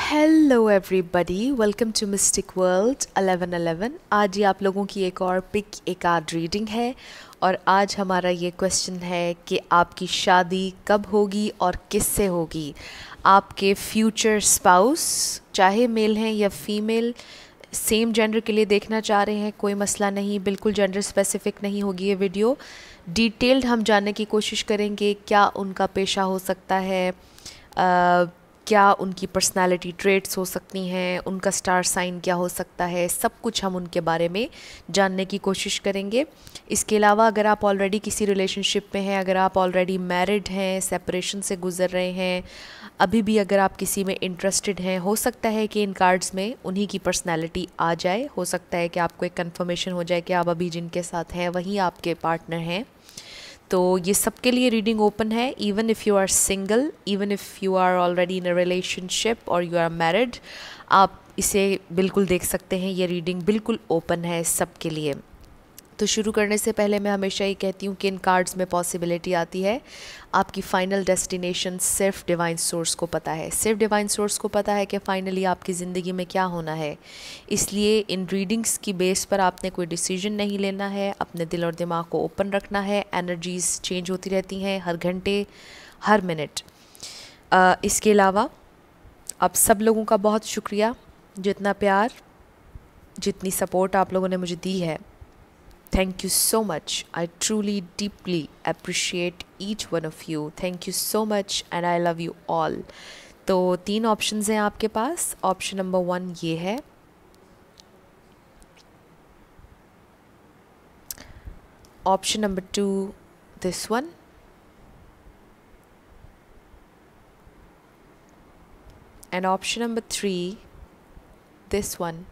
Hello everybody, welcome to mystic world 1111। आज ये आप लोगों की एक और पिक एक आध रीडिंग है और आज हमारा ये क्वेश्चन है कि आपकी शादी कब होगी और किससे होगी। आपके फ्यूचर स्पाउस, चाहे मेल हैं या फीमेल, सेम जेंडर के लिए देखना चाह रहे हैं, कोई मसला नहीं, बिल्कुल जेंडर स्पेसिफिक नहीं होगी ये वीडियो। डिटेल्ड हम जानने की कोशिश करेंगे क्या उनका पेशा हो सकता है, क्या उनकी पर्सनालिटी ट्रेट्स हो सकती हैं, उनका स्टार साइन क्या हो सकता है, सब कुछ हम उनके बारे में जानने की कोशिश करेंगे। इसके अलावा अगर आप ऑलरेडी किसी रिलेशनशिप में हैं, अगर आप ऑलरेडी मैरिड हैं, सेपरेशन से गुज़र रहे हैं, अभी भी अगर आप किसी में इंटरेस्टेड हैं, हो सकता है कि इन कार्ड्स में उन्हीं की पर्सनैलिटी आ जाए। हो सकता है कि आपको एक कन्फर्मेशन हो जाए कि आप अभी जिनके साथ हैं वहीं आपके पार्टनर हैं। तो ये सबके लिए रीडिंग ओपन है, even if you are single, even if you are already in a relationship और यू आर मैरिड, आप इसे बिल्कुल देख सकते हैं। ये रीडिंग बिल्कुल ओपन है सबके लिए। तो शुरू करने से पहले मैं हमेशा ये कहती हूँ कि इन कार्ड्स में पॉसिबिलिटी आती है आपकी फ़ाइनल डेस्टिनेशन सिर्फ डिवाइन सोर्स को पता है। सिर्फ डिवाइन सोर्स को पता है कि फ़ाइनली आपकी ज़िंदगी में क्या होना है। इसलिए इन रीडिंग्स की बेस पर आपने कोई डिसीजन नहीं लेना है, अपने दिल और दिमाग को ओपन रखना है। एनर्जीज़ चेंज होती रहती हैं हर घंटे, हर मिनट। इसके अलावा आप सब लोगों का बहुत शुक्रिया, जितना प्यार, जितनी सपोर्ट आप लोगों ने मुझे दी है। Thank you so much. I truly, deeply appreciate each one of you. Thank you so much and I love you all. तो 3 ऑप्शंस हैं आपके पास। ऑप्शन नंबर 1 ये है, option number 2 this one, and option number 3 this one.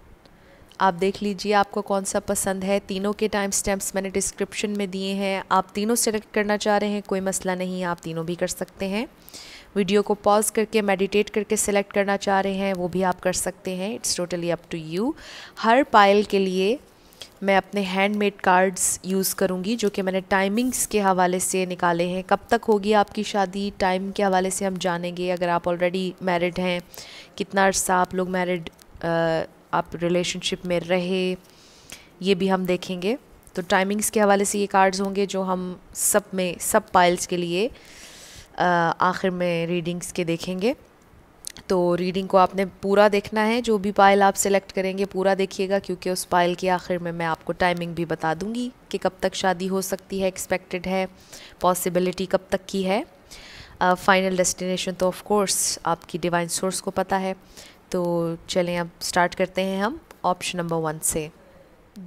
आप देख लीजिए आपको कौन सा पसंद है। तीनों के टाइम स्टैम्प्स मैंने डिस्क्रिप्शन में दिए हैं। आप तीनों सेलेक्ट करना चाह रहे हैं, कोई मसला नहीं, आप तीनों भी कर सकते हैं। वीडियो को पॉज करके मेडिटेट करके सेलेक्ट करना चाह रहे हैं, वो भी आप कर सकते हैं। It's totally up to you. हर पाइल के लिए मैं अपने हैंडमेड कार्ड्स यूज़ करूँगी, जो कि मैंने टाइमिंग्स के हवाले से निकाले हैं। कब तक होगी आपकी शादी, टाइम के हवाले से हम जानेंगे। अगर आप ऑलरेडी मैरिड हैं, कितना अर्सा आप लोग मैरिड, आप रिलेशनशिप में रहे, ये भी हम देखेंगे। तो टाइमिंग्स के हवाले से ये कार्ड्स होंगे जो हम सब पाइल्स के लिए आखिर में रीडिंग्स के देखेंगे। तो रीडिंग को आपने पूरा देखना है, जो भी पाइल आप सेलेक्ट करेंगे पूरा देखिएगा, क्योंकि उस पाइल के आखिर में मैं आपको टाइमिंग भी बता दूंगी कि कब तक शादी हो सकती है, एक्सपेक्टेड है, पॉसिबिलिटी कब तक की है। फाइनल डेस्टिनेशन तो ऑफ कोर्स आपकी डिवाइन सोर्स को पता है। तो चलें अब स्टार्ट करते हैं हम ऑप्शन नंबर 1 से।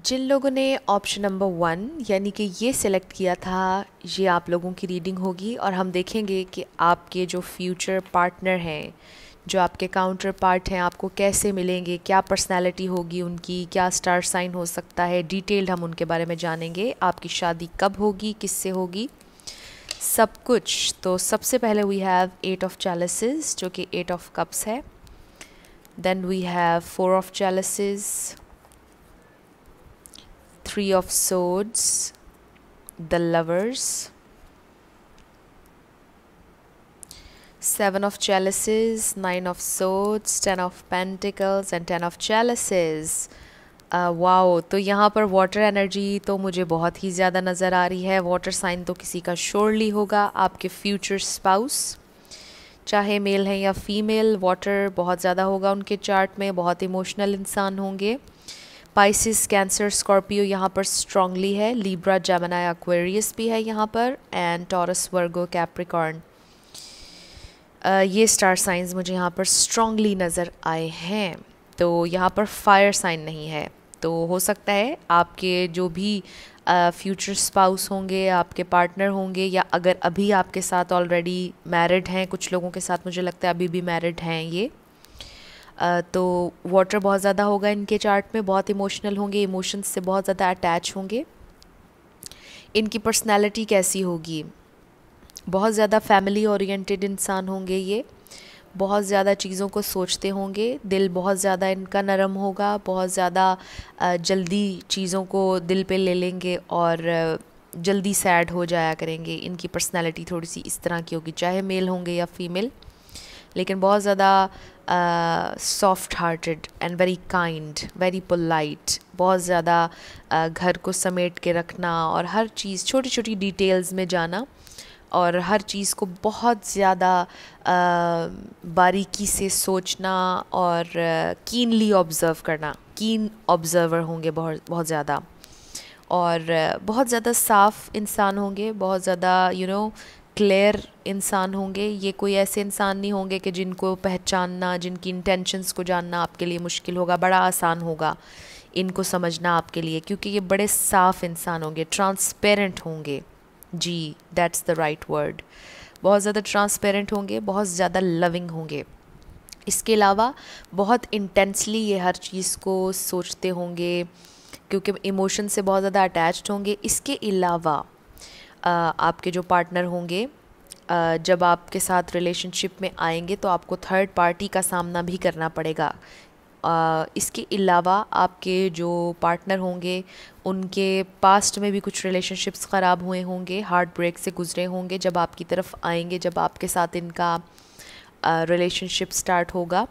जिन लोगों ने ऑप्शन नंबर 1 यानी कि ये सिलेक्ट किया था, ये आप लोगों की रीडिंग होगी और हम देखेंगे कि आपके जो फ्यूचर पार्टनर हैं, जो आपके काउंटर पार्ट हैं, आपको कैसे मिलेंगे, क्या पर्सनालिटी होगी उनकी, क्या स्टार साइन हो सकता है। डिटेल्ड हम उनके बारे में जानेंगे। आपकी शादी कब होगी, किससे होगी, सब कुछ। तो सबसे पहले वी हैव 8 ऑफ चैलिसेस, जो कि 8 ऑफ कप्स है। Then we have 4 of chalices, 3 of swords, the lovers, 7 of chalices, 9 of swords, 10 of pentacles and 10 of chalices. Wow, तो यहाँ पर वाटर एनर्जी तो मुझे बहुत ही ज़्यादा नज़र आ रही है। वाटर साइन तो किसी का श्योरली होगा, आपके फ्यूचर स्पाउस, चाहे मेल हैं या फीमेल। वाटर बहुत ज़्यादा होगा उनके चार्ट में, बहुत इमोशनल इंसान होंगे। पाइसिस, कैंसर, स्कॉर्पियो यहाँ पर स्ट्रांगली है। लिब्रा, जेमिनी, एक्वेरियस भी है यहाँ पर, एंड टॉरस, वर्गो, कैप्रिकॉर्न। ये स्टार साइंस मुझे यहाँ पर स्ट्रांगली नज़र आए हैं। तो यहाँ पर फायर साइन नहीं है। तो हो सकता है आपके जो भी फ्यूचर स्पाउस होंगे, आपके पार्टनर होंगे, या अगर अभी आपके साथ ऑलरेडी मैरिड हैं, कुछ लोगों के साथ मुझे लगता है अभी भी मैरिड हैं ये, तो वाटर बहुत ज़्यादा होगा इनके चार्ट में, बहुत इमोशनल होंगे, इमोशंस से बहुत ज़्यादा अटैच होंगे। इनकी पर्सनैलिटी कैसी होगी, बहुत ज़्यादा फैमिली ओरिएंटेड इंसान होंगे ये, बहुत ज़्यादा चीज़ों को सोचते होंगे, दिल बहुत ज़्यादा इनका नरम होगा, बहुत ज़्यादा जल्दी चीज़ों को दिल पे ले लेंगे और जल्दी सैड हो जाया करेंगे। इनकी पर्सनैलिटी थोड़ी सी इस तरह की होगी, चाहे मेल होंगे या फीमेल। लेकिन बहुत ज़्यादा soft hearted and very kind, very polite, बहुत ज़्यादा घर को समेट के रखना और हर चीज़ छोटी छोटी डिटेल्स में जाना और हर चीज़ को बहुत ज़्यादा बारीकी से सोचना और कीनली ऑब्ज़र्व करना, कीन ऑब्ज़र्वर होंगे बहुत बहुत ज़्यादा, और बहुत ज़्यादा साफ़ इंसान होंगे, बहुत ज़्यादा क्लियर इंसान होंगे। ये कोई ऐसे इंसान नहीं होंगे कि जिनको पहचानना, जिनकी इंटेंशंस को जानना आपके लिए मुश्किल होगा, बड़ा आसान होगा इनको समझना आपके लिए, क्योंकि ये बड़े साफ़ इंसान होंगे, ट्रांसपेरेंट होंगे। जी, दैट्स द राइट वर्ड। बहुत ज़्यादा ट्रांसपेरेंट होंगे, बहुत ज़्यादा लविंग होंगे। इसके अलावा बहुत इंटेंसली ये हर चीज़ को सोचते होंगे, क्योंकि इमोशन से बहुत ज़्यादा अटैच्ड होंगे। इसके अलावा आपके जो पार्टनर होंगे, जब आपके साथ रिलेशनशिप में आएंगे तो आपको थर्ड पार्टी का सामना भी करना पड़ेगा। इसके अलावा आपके जो पार्टनर होंगे उनके पास्ट में भी कुछ रिलेशनशिप्स ख़राब हुए होंगे, हार्ट ब्रेक से गुजरे होंगे। जब आपकी तरफ आएंगे, जब आपके साथ इनका रिलेशनशिप स्टार्ट होगा,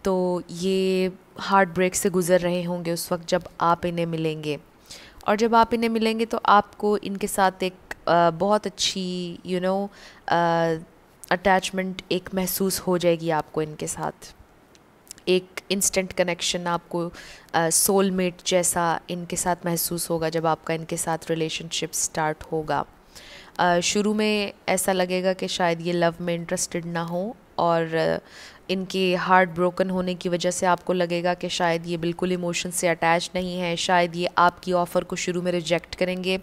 तो ये हार्ट ब्रेक से गुज़र रहे होंगे उस वक्त जब आप इन्हें मिलेंगे। और जब आप इन्हें मिलेंगे तो आपको इनके साथ एक बहुत अच्छी अटैचमेंट एक महसूस हो जाएगी आपको इनके साथ। एक इंस्टेंट कनेक्शन आपको सोलमेट जैसा इनके साथ महसूस होगा जब आपका इनके साथ रिलेशनशिप स्टार्ट होगा। शुरू में ऐसा लगेगा कि शायद ये लव में इंटरेस्टेड ना हो, और इनके हार्ट ब्रोकन होने की वजह से आपको लगेगा कि शायद ये बिल्कुल इमोशन से अटैच नहीं है, शायद ये आपकी ऑफ़र को शुरू में रिजेक्ट करेंगे,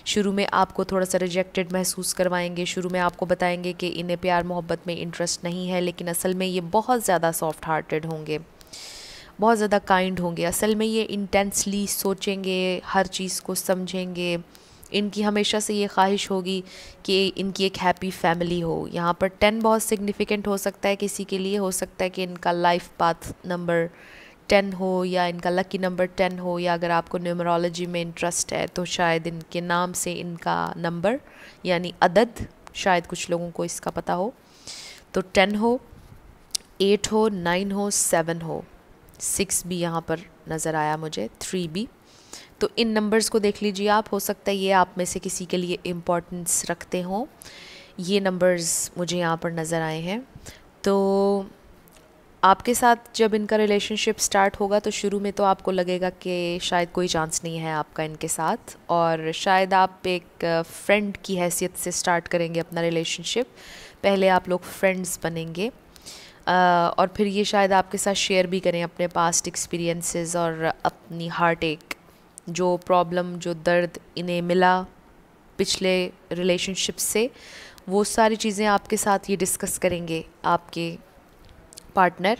शुरू में आपको थोड़ा सा रिजेक्टेड महसूस करवाएंगे, शुरू में आपको बताएंगे कि इन्हें प्यार मोहब्बत में इंटरेस्ट नहीं है, लेकिन असल में ये बहुत ज़्यादा सॉफ्ट हार्टेड होंगे, बहुत ज़्यादा काइंड होंगे। असल में ये इंटेंसली सोचेंगे, हर चीज़ को समझेंगे। इनकी हमेशा से ये ख्वाहिश होगी कि इनकी एक हैप्पी फैमिली हो। यहाँ पर 10 बहुत सिग्निफिकेंट हो सकता है किसी के लिए, हो सकता है कि इनका लाइफ पाथ नंबर 10 हो, या इनका लकी नंबर 10 हो, या अगर आपको न्यूमरोलॉजी में इंटरेस्ट है तो शायद इनके नाम से इनका नंबर यानी अदद, शायद कुछ लोगों को इसका पता हो, तो 10 हो, 8 हो, 9 हो, 7 हो, 6 भी यहाँ पर नज़र आया मुझे, 3 भी। तो इन नंबर्स को देख लीजिए आप, हो सकता है ये आप में से किसी के लिए इम्पोर्टेंस रखते हों। ये नंबर्स मुझे यहाँ पर नज़र आए हैं। तो आपके साथ जब इनका रिलेशनशिप स्टार्ट होगा तो शुरू में तो आपको लगेगा कि शायद कोई चांस नहीं है आपका इनके साथ, और शायद आप एक फ्रेंड की हैसियत से स्टार्ट करेंगे अपना रिलेशनशिप। पहले आप लोग फ्रेंड्स बनेंगे, और फिर ये शायद आपके साथ शेयर भी करें अपने पास्ट एक्सपीरियंसेस और अपनी हार्ट एक, जो प्रॉब्लम, जो दर्द इन्हें मिला पिछले रिलेशनशिप से, वो सारी चीज़ें आपके साथ ये डिस्कस करेंगे आपके पार्टनर।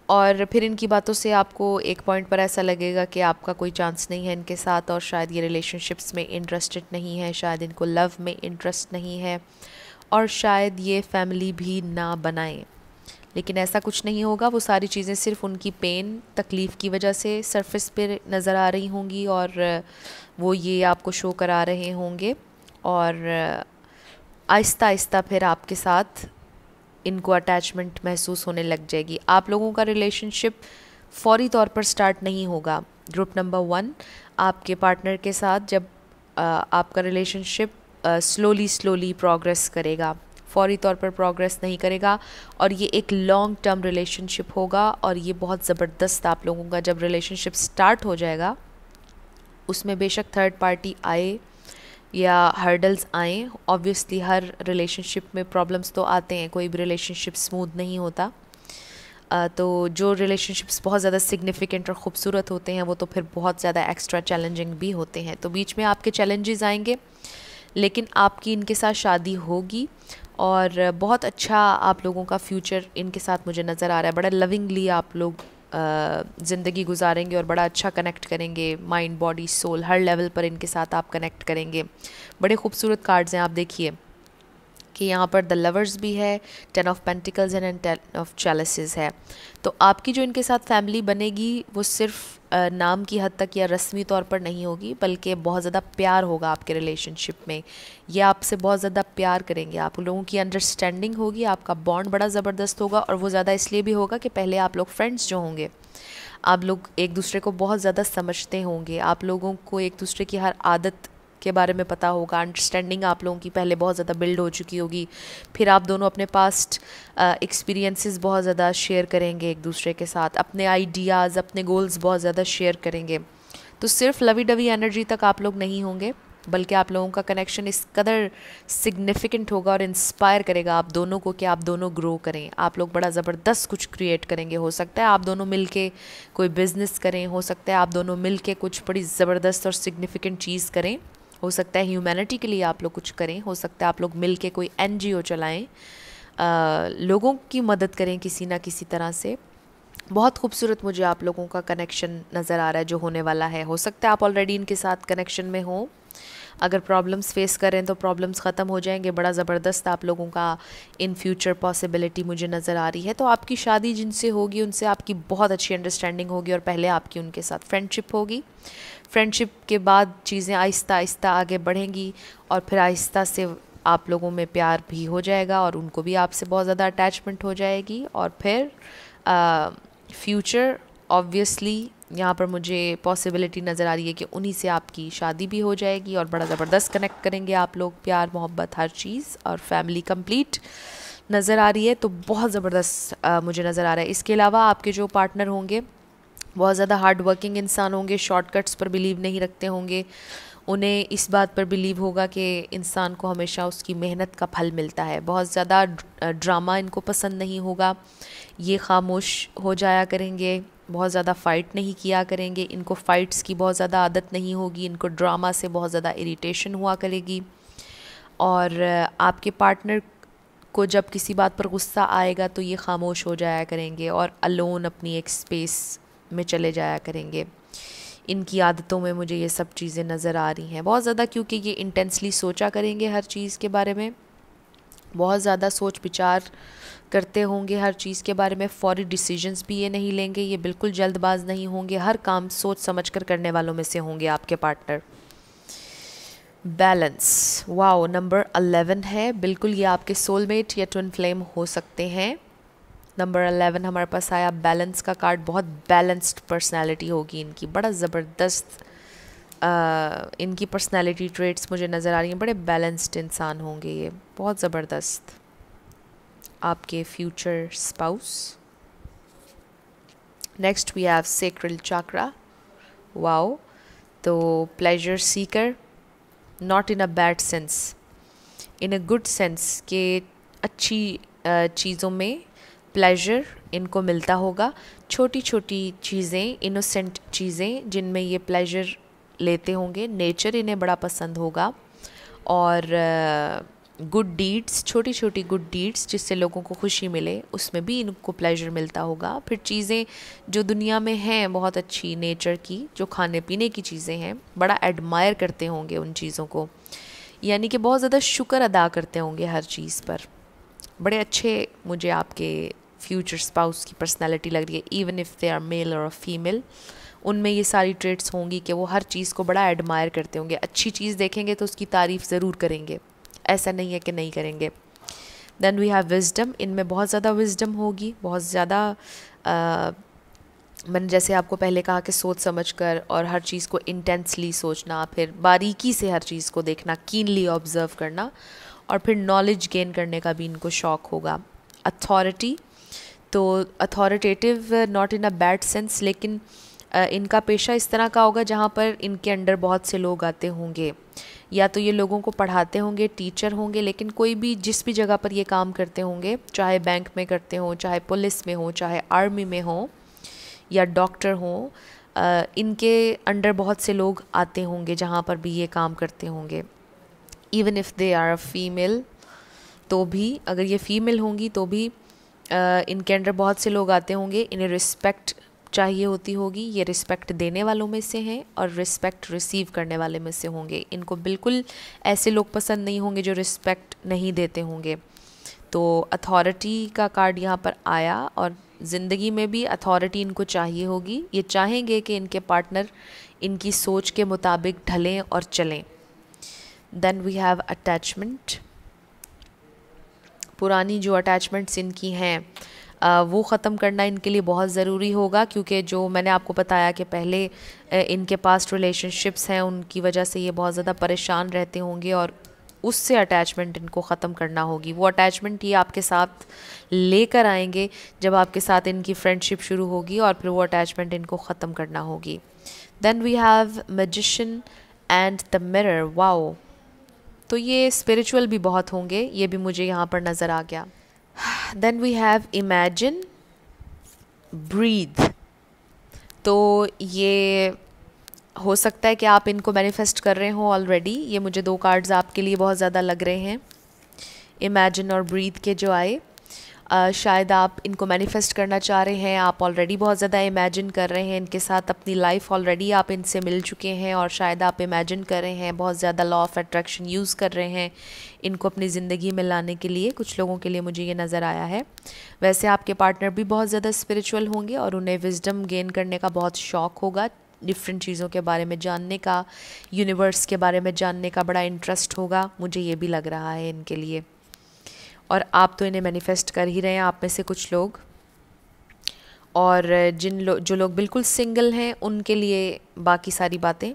और फिर इनकी बातों से आपको एक पॉइंट पर ऐसा लगेगा कि आपका कोई चांस नहीं है इनके साथ, और शायद ये रिलेशनशिप्स में इंटरेस्टेड नहीं है, शायद इनको लव में इंटरेस्ट नहीं है, और शायद ये फैमिली भी ना बनाएं। लेकिन ऐसा कुछ नहीं होगा। वो सारी चीज़ें सिर्फ उनकी पेन, तकलीफ़ की वजह से सरफेस पे नज़र आ रही होंगी, और वो ये आपको शो करा रहे होंगे, और आहिस्ता आहिस्ता फिर आपके साथ इनको अटैचमेंट महसूस होने लग जाएगी। आप लोगों का रिलेशनशिप फौरी तौर पर स्टार्ट नहीं होगा। ग्रुप नंबर 1 आपके पार्टनर के साथ जब आपका रिलेशनशिप स्लोली प्रोग्रेस करेगा, फौरी तौर पर प्रोग्रेस नहीं करेगा, और ये एक लॉन्ग टर्म रिलेशनशिप होगा। और ये बहुत ज़बरदस्त आप लोगों का जब रिलेशनशिप स्टार्ट हो जाएगा, उसमें बेशक थर्ड पार्टी आए या हर्डल्स आए, ऑब्वियसली हर रिलेशनशिप में प्रॉब्लम्स तो आते हैं, कोई भी रिलेशनशिप स्मूथ नहीं होता। तो जो रिलेशनशिप्स बहुत ज़्यादा सिग्निफिकेंट और ख़ूबसूरत होते हैं वो तो फिर बहुत ज़्यादा एक्स्ट्रा चैलेंजिंग भी होते हैं। तो बीच में आपके चैलेंजेस आएंगे, लेकिन आपकी इनके साथ शादी होगी, और बहुत अच्छा आप लोगों का फ्यूचर इनके साथ मुझे नज़र आ रहा है। बड़ा लविंगली आप लोग ज़िंदगी गुजारेंगे और बड़ा अच्छा कनेक्ट करेंगे, माइंड बॉडी सोल हर लेवल पर इनके साथ आप कनेक्ट करेंगे। बड़े खूबसूरत कार्ड्स हैं, आप देखिए कि यहाँ पर द लवर्स भी है, 10 ऑफ पेंटिकल्स एंड 10 ऑफ चैलिसेस है। तो आपकी जो इनके साथ फैमिली बनेगी वो सिर्फ नाम की हद तक या रस्मी तौर पर नहीं होगी, बल्कि बहुत ज़्यादा प्यार होगा आपके रिलेशनशिप में। ये आपसे बहुत ज़्यादा प्यार करेंगे, आप लोगों की अंडरस्टैंडिंग होगी, आपका बॉन्ड बड़ा ज़बरदस्त होगा। और वो ज़्यादा इसलिए भी होगा कि पहले आप लोग फ्रेंड्स जो होंगे, आप लोग एक दूसरे को बहुत ज़्यादा समझते होंगे, आप लोगों को एक दूसरे की हर आदत के बारे में पता होगा, अंडरस्टैंडिंग आप लोगों की पहले बहुत ज़्यादा बिल्ड हो चुकी होगी। फिर आप दोनों अपने पास्ट एक्सपीरियंसेस बहुत ज़्यादा शेयर करेंगे एक दूसरे के साथ, अपने आइडियाज़, अपने गोल्स बहुत ज़्यादा शेयर करेंगे। तो सिर्फ लवी डवी एनर्जी तक आप लोग नहीं होंगे, बल्कि आप लोगों का कनेक्शन इस कदर सिग्निफिकेंट होगा और इंस्पायर करेगा आप दोनों को कि आप दोनों ग्रो करें, आप लोग बड़ा ज़बरदस्त कुछ क्रिएट करेंगे। हो सकता है आप दोनों मिलके कोई बिज़नेस करें, हो सकता है आप दोनों मिलके कुछ बड़ी ज़बरदस्त और सिग्निफिकेंट चीज़ करें, हो सकता है ह्यूमैनिटी के लिए आप लोग कुछ करें, हो सकता है आप लोग मिल के कोई NGO चलाएं, लोगों की मदद करें किसी ना किसी तरह से। बहुत खूबसूरत मुझे आप लोगों का कनेक्शन नज़र आ रहा है जो होने वाला है। हो सकता है आप ऑलरेडी इनके साथ कनेक्शन में हो, अगर प्रॉब्लम्स फेस करें तो प्रॉब्लम्स ख़त्म हो जाएंगे। बड़ा ज़बरदस्त आप लोगों का इन फ्यूचर पॉसिबिलिटी मुझे नज़र आ रही है। तो आपकी शादी जिनसे होगी उनसे आपकी बहुत अच्छी अंडरस्टैंडिंग होगी और पहले आपकी उनके साथ फ्रेंडशिप होगी। फ्रेंडशिप के बाद चीज़ें आहिस्ता आहिस्ता आगे बढ़ेंगी और फिर आहिस्ता से आप लोगों में प्यार भी हो जाएगा और उनको भी आपसे बहुत ज़्यादा अटैचमेंट हो जाएगी। और फिर फ्यूचर ऑब्वियसली यहाँ पर मुझे पॉसिबिलिटी नज़र आ रही है कि उन्हीं से आपकी शादी भी हो जाएगी और बड़ा ज़बरदस्त कनेक्ट करेंगे आप लोग, प्यार मोहब्बत हर चीज़, और फैमिली कंप्लीट नज़र आ रही है। तो बहुत ज़बरदस्त मुझे नज़र आ रहा है। इसके अलावा आपके जो पार्टनर होंगे बहुत ज़्यादा हार्ड वर्किंग इंसान होंगे, शॉर्टकट्स पर बिलीव नहीं रखते होंगे, उन्हें इस बात पर बिलीव होगा कि इंसान को हमेशा उसकी मेहनत का फल मिलता है। बहुत ज़्यादा ड्रामा इनको पसंद नहीं होगा, ये खामोश हो जाया करेंगे, बहुत ज़्यादा फ़ाइट नहीं किया करेंगे, इनको फ़ाइट्स की बहुत ज़्यादा आदत नहीं होगी, इनको ड्रामा से बहुत ज़्यादा इरिटेशन हुआ करेगी। और आपके पार्टनर को जब किसी बात पर गुस्सा आएगा तो ये खामोश हो जाया करेंगे और अलोन अपनी एक स्पेस में चले जाया करेंगे। इनकी आदतों में मुझे ये सब चीज़ें नज़र आ रही हैं बहुत ज़्यादा, क्योंकि ये इंटेंसली सोचा करेंगे हर चीज़ के बारे में, बहुत ज़्यादा सोच विचार करते होंगे हर चीज़ के बारे में। फौरी डिसीजंस भी ये नहीं लेंगे, ये बिल्कुल जल्दबाज नहीं होंगे, हर काम सोच समझ कर करने वालों में से होंगे आपके पार्टनर। बैलेंस, वाओ, नंबर 11 है, बिल्कुल ये आपके सोलमेट या ट्विन फ्लेम हो सकते हैं। नंबर 11 हमारे पास आया, बैलेंस का कार्ड। बहुत बैलेंस्ड पर्सनालिटी होगी इनकी, बड़ा ज़बरदस्त इनकी पर्सनालिटी ट्रेट्स मुझे नज़र आ रही हैं, बड़े बैलेंस्ड इंसान होंगे ये, बहुत ज़बरदस्त। आपके future spouse. Next we have sacral chakra, wow, तो pleasure seeker, not in a bad sense, in a good sense के अच्छी चीज़ों में प्लेजर इनको मिलता होगा। छोटी छोटी चीज़ें, इनोसेंट चीज़ें जिनमें ये प्लेजर लेते होंगे, नेचर इन्हें बड़ा पसंद होगा। और गुड डीड्स, छोटी छोटी गुड डीड्स जिससे लोगों को खुशी मिले, उसमें भी इनको प्लेजर मिलता होगा। फिर चीज़ें जो दुनिया में हैं बहुत अच्छी नेचर की, जो खाने पीने की चीज़ें हैं, बड़ा एडमायर करते होंगे उन चीज़ों को, यानी कि बहुत ज़्यादा शुक्र अदा करते होंगे हर चीज़ पर। बड़े अच्छे मुझे आपके फ्यूचर स्पाउस की पर्सनालिटी लग रही है, even if they are male और फीमेल, उनमें ये सारी ट्रेट्स होंगी कि वो हर चीज़ को बड़ा एडमायर करते होंगे। अच्छी चीज़ देखेंगे तो उसकी तारीफ़ ज़रूर करेंगे, ऐसा नहीं है कि नहीं करेंगे। देन वी हैव विजडम, इनमें बहुत ज़्यादा विजडम होगी, बहुत ज़्यादा मैंने जैसे आपको पहले कहा कि सोच समझ कर और हर चीज़ को इंटेंसली सोचना, फिर बारीकी से हर चीज़ को देखना, कीनली ऑब्ज़र्व करना, और फिर नॉलेज गेन करने का भी इनको शौक़ होगा। अथॉरिटी, तो authoritative not in a bad sense, लेकिन इनका पेशा इस तरह का होगा जहाँ पर इनके अंडर बहुत से लोग आते होंगे, या तो ये लोगों को पढ़ाते होंगे, टीचर होंगे, लेकिन कोई भी जिस भी जगह पर ये काम करते होंगे, चाहे बैंक में करते हों, चाहे पुलिस में हो, चाहे आर्मी में हो, या डॉक्टर हों, इनके अंडर बहुत से लोग आते होंगे जहाँ पर भी ये काम करते होंगे। Even if they are a female, तो भी अगर ये फ़ीमेल होंगी तो भी इनके अंडर बहुत से लोग आते होंगे, इन्हें रिस्पेक्ट चाहिए होती होगी, ये रिस्पेक्ट देने वालों में से हैं और रिस्पेक्ट रिसीव करने वाले में से होंगे। इनको बिल्कुल ऐसे लोग पसंद नहीं होंगे जो रिस्पेक्ट नहीं देते होंगे। तो अथॉरिटी का कार्ड यहाँ पर आया और ज़िंदगी में भी अथॉरिटी इनको चाहिए होगी। ये चाहेंगे कि इनके पार्टनर इनकी सोच के मुताबिक ढलें और चलें। Then we have attachment. पुरानी जो अटैचमेंट्स इनकी हैं वो ख़त्म करना इनके लिए बहुत ज़रूरी होगा, क्योंकि जो मैंने आपको बताया कि पहले इनके पास्ट रिलेशनशिप्स हैं, उनकी वजह से ये बहुत ज़्यादा परेशान रहते होंगे और उससे अटैचमेंट इनको ख़त्म करना होगी। वो अटैचमेंट ये आपके साथ लेकर आएंगे जब आपके साथ इनकी फ्रेंडशिप शुरू होगी और फिर वो अटैचमेंट इनको ख़त्म करना होगी। Then we have magician and the mirror. Wow, तो ये स्पिरिचुअल भी बहुत होंगे, ये भी मुझे यहाँ पर नज़र आ गया। Then we have imagine, breathe. तो ये हो सकता है कि आप इनको मैनिफेस्ट कर रहे हो ऑलरेडी। ये मुझे 2 कार्ड्स आपके लिए बहुत ज़्यादा लग रहे हैं, इमेजिन और ब्रीथ के जो आए। शायद आप इनको मैनिफेस्ट करना चाह रहे हैं, आप ऑलरेडी बहुत ज़्यादा इमेजिन कर रहे हैं इनके साथ अपनी लाइफ, ऑलरेडी आप इनसे मिल चुके हैं और शायद आप इमेजिन कर रहे हैं, बहुत ज़्यादा लॉ ऑफ अट्रैक्शन यूज़ कर रहे हैं इनको अपनी ज़िंदगी में लाने के लिए। कुछ लोगों के लिए मुझे ये नज़र आया है। वैसे आपके पार्टनर भी बहुत ज़्यादा स्पिरिचुअल होंगे और उन्हें विजडम गेन करने का बहुत शौक़ होगा, डिफरेंट चीज़ों के बारे में जानने का, यूनिवर्स के बारे में जानने का बड़ा इंटरेस्ट होगा, मुझे ये भी लग रहा है इनके लिए। और आप तो इन्हें मैनिफेस्ट कर ही रहे हैं, आप में से कुछ लोग। और जो लोग बिल्कुल सिंगल हैं उनके लिए बाकी सारी बातें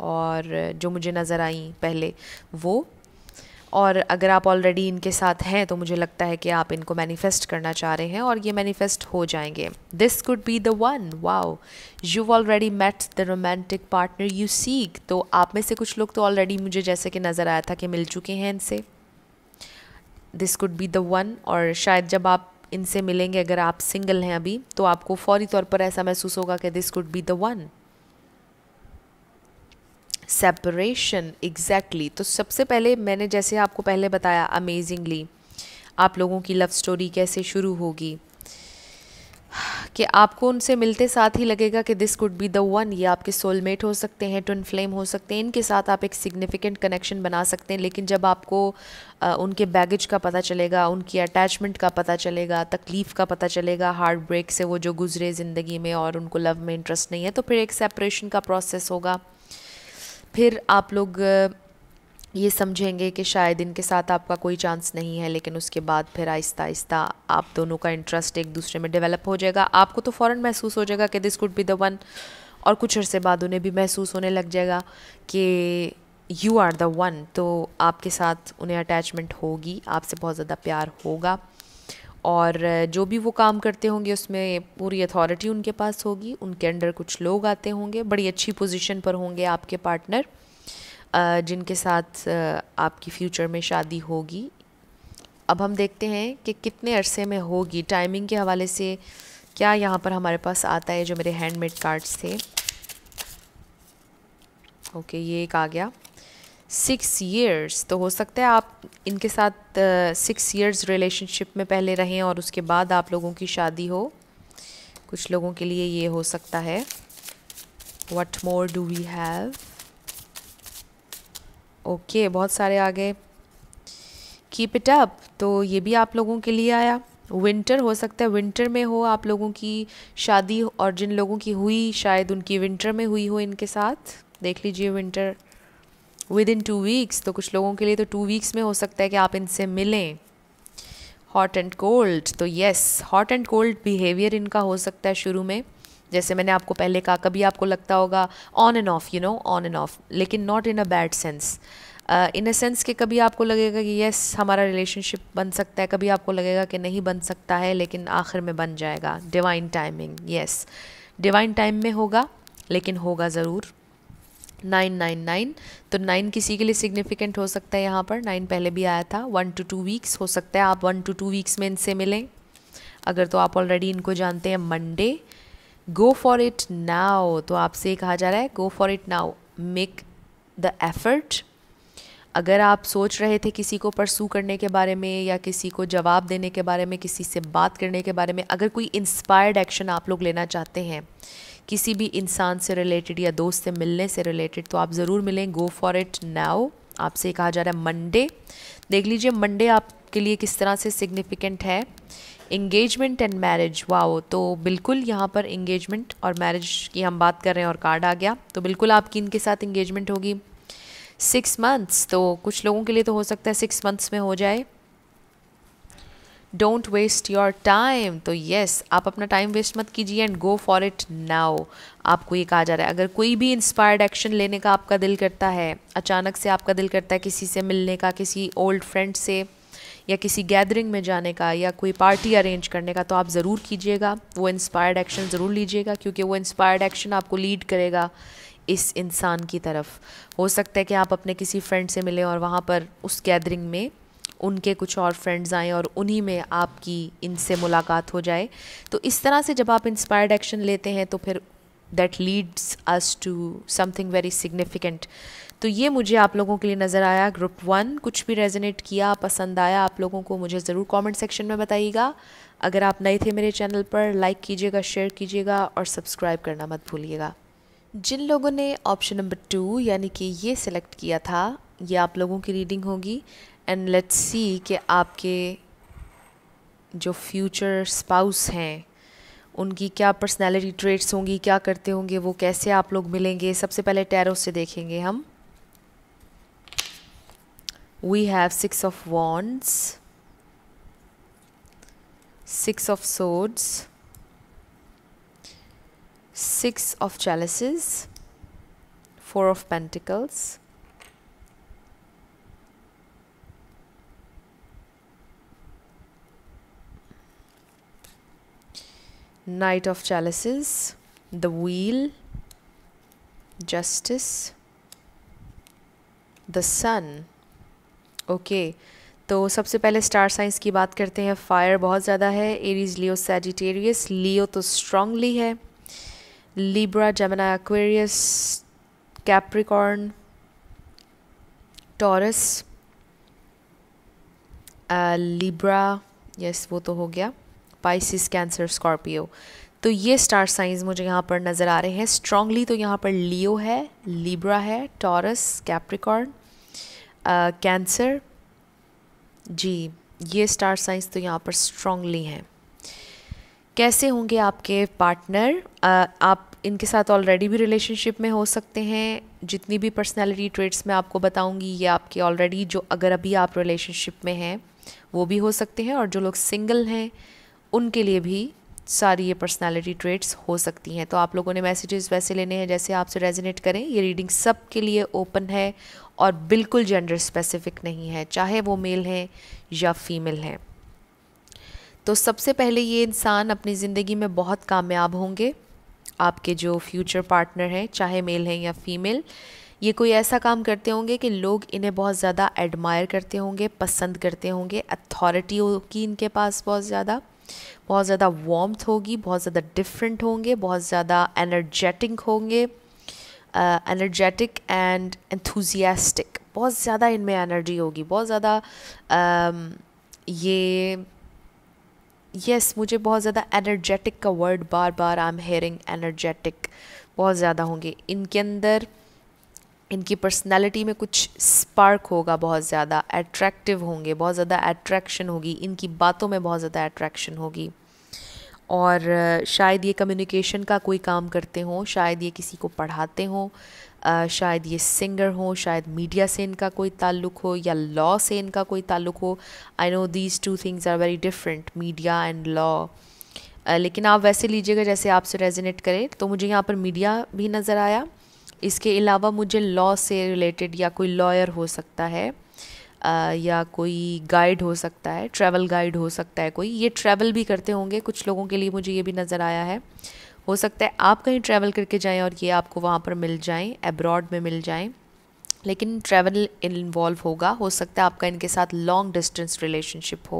और जो मुझे नज़र आई पहले वो। और अगर आप ऑलरेडी इनके साथ हैं तो मुझे लगता है कि आप इनको मैनिफेस्ट करना चाह रहे हैं और ये मैनिफेस्ट हो जाएंगे। This could be the one. Wow, you already met the romantic partner you seek. तो आप में से कुछ लोग तो ऑलरेडी मुझे जैसे कि नज़र आया था कि मिल चुके हैं इनसे। This could be the one. और शायद जब आप इनसे मिलेंगे, अगर आप सिंगल हैं अभी, तो आपको फौरी तौर पर ऐसा महसूस होगा कि this could be the one. Separation, exactly. तो सबसे पहले मैंने जैसे आपको पहले बताया अमेजिंगली आप लोगों की लव स्टोरी कैसे शुरू होगी, कि आपको उनसे मिलते साथ ही लगेगा कि this could be the one. ये आपके सोलमेट हो सकते हैं, ट्विन फ्लेम हो सकते हैं, इनके साथ आप एक सिग्निफिकेंट कनेक्शन बना सकते हैं। लेकिन जब आपको उनके बैगेज का पता चलेगा, उनकी अटैचमेंट का पता चलेगा, तकलीफ़ का पता चलेगा, हार्ट ब्रेक से वो जो गुजरे ज़िंदगी में और उनको लव में इंटरेस्ट नहीं है, तो फिर एक सेपरेशन का प्रोसेस होगा। फिर आप लोग ये समझेंगे कि शायद इनके साथ आपका कोई चांस नहीं है, लेकिन उसके बाद फिर आहिस्ता आहिस्ता आप दोनों का इंटरेस्ट एक दूसरे में डेवलप हो जाएगा। आपको तो फ़ौरन महसूस हो जाएगा कि this could be the one, और कुछ अरसे बाद उन्हें भी महसूस होने लग जाएगा कि यू आर द वन। तो आपके साथ उन्हें अटैचमेंट होगी, आपसे बहुत ज़्यादा प्यार होगा और जो भी वो काम करते होंगे उसमें पूरी अथॉरिटी उनके पास होगी। उनके अंडर कुछ लोग आते होंगे, बड़ी अच्छी पोजीशन पर होंगे आपके पार्टनर जिनके साथ आपकी फ्यूचर में शादी होगी। अब हम देखते हैं कि कितने अरसे में होगी। टाइमिंग के हवाले से क्या यहाँ पर हमारे पास आता है, जो मेरे हैंडमेड कार्ड्स थे। ओके, ये एक आ गया 6 years। तो हो सकता है आप इनके साथ 6 years रिलेशनशिप में पहले रहें और उसके बाद आप लोगों की शादी हो। कुछ लोगों के लिए ये हो सकता है। What more do we have? Okay, बहुत सारे आ गए। कीप इट अप, तो ये भी आप लोगों के लिए आया। विंटर हो सकता है, विंटर में हो आप लोगों की शादी, और जिन लोगों की हुई शायद उनकी विंटर में हुई हो इनके साथ। देख लीजिए, विंटर विद इन 2 weeks। तो कुछ लोगों के लिए तो 2 weeks में हो सकता है कि आप इनसे मिलें। हॉट एंड कोल्ड, तो yes, hot and cold behaviour इनका हो सकता है शुरू में। जैसे मैंने आपको पहले कहा, कभी आपको लगता होगा on and off, you know, on and off, लेकिन not in a bad sense. In a sense कि कभी आपको लगेगा कि येस हमारा रिलेशनशिप बन सकता है, कभी आपको लगेगा कि नहीं बन सकता है, लेकिन आखिर में बन जाएगा। Divine timing, yes, divine time में होगा, लेकिन होगा ज़रूर। 999, तो 9 किसी के लिए सिग्निफिकेंट हो सकता है यहाँ पर। 9 पहले भी आया था। 1 to 2 weeks हो सकता है आप 1 to 2 weeks में इनसे मिलें। अगर तो आप ऑलरेडी इनको जानते हैं। Monday, go for it now, तो आपसे कहा जा रहा है go for it now, make the effort. अगर आप सोच रहे थे किसी को परसू करने के बारे में या किसी को जवाब देने के बारे में, किसी से बात करने के बारे में, अगर कोई इंस्पायर्ड एक्शन आप लोग लेना चाहते हैं किसी भी इंसान से रिलेटेड या दोस्त से मिलने से रिलेटेड, तो आप ज़रूर मिलें। Go for it now. आपसे कहा जा रहा है मंडे। देख लीजिए मंडे आपके लिए किस तरह से सिग्निफिकेंट है। इंगेजमेंट एंड मैरिज, वाओ, तो बिल्कुल यहाँ पर इंगेजमेंट और मैरिज की हम बात कर रहे हैं और कार्ड आ गया, तो बिल्कुल आपकी इनके साथ इंगेजमेंट होगी। 6 मंथ्स, तो कुछ लोगों के लिए तो हो सकता है 6 मंथ्स में हो जाए। डोंट वेस्ट योर टाइम, तो येस, आप अपना टाइम वेस्ट मत कीजिए and go for it now. आपको ये कहा जा रहा है अगर कोई भी इंस्पायर्ड एक्शन लेने का आपका दिल करता है, अचानक से आपका दिल करता है किसी से मिलने का, किसी ओल्ड फ्रेंड से, या किसी गैदरिंग में जाने का, या कोई पार्टी अरेंज करने का, तो आप ज़रूर कीजिएगा। वो इंस्पायर्ड एक्शन ज़रूर लीजिएगा, क्योंकि वो इंस्पायर्ड एक्शन आपको लीड करेगा इस इंसान की तरफ। हो सकता है कि आप अपने किसी फ्रेंड से मिलें और वहाँ पर उस गैदरिंग में उनके कुछ और फ्रेंड्स आएँ और उन्हीं में आपकी इनसे मुलाकात हो जाए। तो इस तरह से जब आप इंस्पायर्ड एक्शन लेते हैं तो फिर that leads us to something very significant. तो ये मुझे आप लोगों के लिए नज़र आया। ग्रुप 1 कुछ भी रेजोनेट किया, पसंद आया आप लोगों को, मुझे ज़रूर कमेंट सेक्शन में बताइएगा। अगर आप नए थे मेरे चैनल पर, लाइक कीजिएगा, शेयर कीजिएगा और सब्सक्राइब करना मत भूलिएगा। जिन लोगों ने ऑप्शन नंबर 2 यानी कि ये सिलेक्ट किया था, ये आप लोगों की रीडिंग होगी। एंड लेट्स सी कि आपके जो फ्यूचर स्पाउस हैं उनकी क्या पर्सनैलिटी ट्रेट्स होंगी, क्या करते होंगे वो, कैसे आप लोग मिलेंगे। सबसे पहले टैरो से देखेंगे हम। We have 6 of wands, 6 of swords, 6 of chalices, 4 of pentacles, Knight of chalices, the wheel, justice, the sun। Okay, तो सबसे पहले स्टार साइंस की बात करते हैं। फायर बहुत ज़्यादा है, एरीज, लियो, सैजिटेरियस। लियो तो स्ट्रांगली है, Libra, Gemini, Aquarius, Capricorn, taurus, Libra, yes वो तो हो गया, पाइसिस, कैंसर, स्कॉर्पियो। तो ये स्टार साइंस मुझे यहाँ पर नज़र आ रहे हैं स्ट्रांगली। तो यहाँ पर लियो है, लिब्रा है, टॉरस, कैप्रिकॉर्न, कैंसर, जी ये स्टार साइंस तो यहाँ पर स्ट्रांगली हैं। कैसे होंगे आपके पार्टनर? आप इनके साथ ऑलरेडी भी रिलेशनशिप में हो सकते हैं। जितनी भी पर्सनैलिटी ट्रेट्स मैं आपको बताऊंगी ये आपके ऑलरेडी, जो अगर अभी आप रिलेशनशिप में हैं वो भी हो सकते हैं, और जो लोग सिंगल हैं उनके लिए भी सारी ये पर्सनालिटी ट्रेट्स हो सकती हैं। तो आप लोगों ने मैसेजेस वैसे लेने हैं जैसे आपसे रेजोनेट करें। ये रीडिंग सब के लिए ओपन है और बिल्कुल जेंडर स्पेसिफिक नहीं है, चाहे वो मेल हैं या फीमेल हैं। तो सबसे पहले ये इंसान अपनी ज़िंदगी में बहुत कामयाब होंगे। आपके जो फ्यूचर पार्टनर हैं, चाहे मेल हैं या फीमेल, ये कोई ऐसा काम करते होंगे कि लोग इन्हें बहुत ज़्यादा एडमायर करते होंगे, पसंद करते होंगे। अथॉरिटी होगी इनके पास बहुत ज़्यादा वार्मथ होगी, बहुत ज़्यादा डिफरेंट होंगे, बहुत ज़्यादा एनर्जेटिक होंगे, एनर्जेटिक एंड एंथुजियास्टिक। बहुत ज़्यादा इनमें एनर्जी होगी, बहुत ज़्यादा ये यस मुझे बहुत ज़्यादा एनर्जेटिक का word bar bar I am hearing, energetic बहुत ज़्यादा होंगे इनके अंदर। इनकी पर्सनालिटी में कुछ स्पार्क होगा, बहुत ज़्यादा अट्रैक्टिव होंगे, बहुत ज़्यादा अट्रैक्शन होगी, इनकी बातों में बहुत ज़्यादा अट्रैक्शन होगी। और शायद ये कम्युनिकेशन का कोई काम करते हों, शायद ये किसी को पढ़ाते हों, शायद ये सिंगर हों, शायद मीडिया से इनका कोई ताल्लुक़ हो या लॉ से इनका कोई ताल्लुक़ हो। I know these two things are very different, media and law, लेकिन आप वैसे लीजिएगा जैसे आपसे रेजोनेट करे। तो मुझे यहाँ पर मीडिया भी नज़र आया। इसके अलावा मुझे लॉ से रिलेटेड या कोई लॉयर हो सकता है, या कोई गाइड हो सकता है, ट्रैवल गाइड हो सकता है कोई। ये ट्रैवल भी करते होंगे कुछ लोगों के लिए, मुझे ये भी नज़र आया है। हो सकता है आप कहीं ट्रैवल करके जाएं और ये आपको वहाँ पर मिल जाएं, अब्रॉड में मिल जाएं, लेकिन ट्रैवल इन्वॉल्व होगा। हो सकता है आपका इनके साथ लॉन्ग डिस्टेंस रिलेशनशिप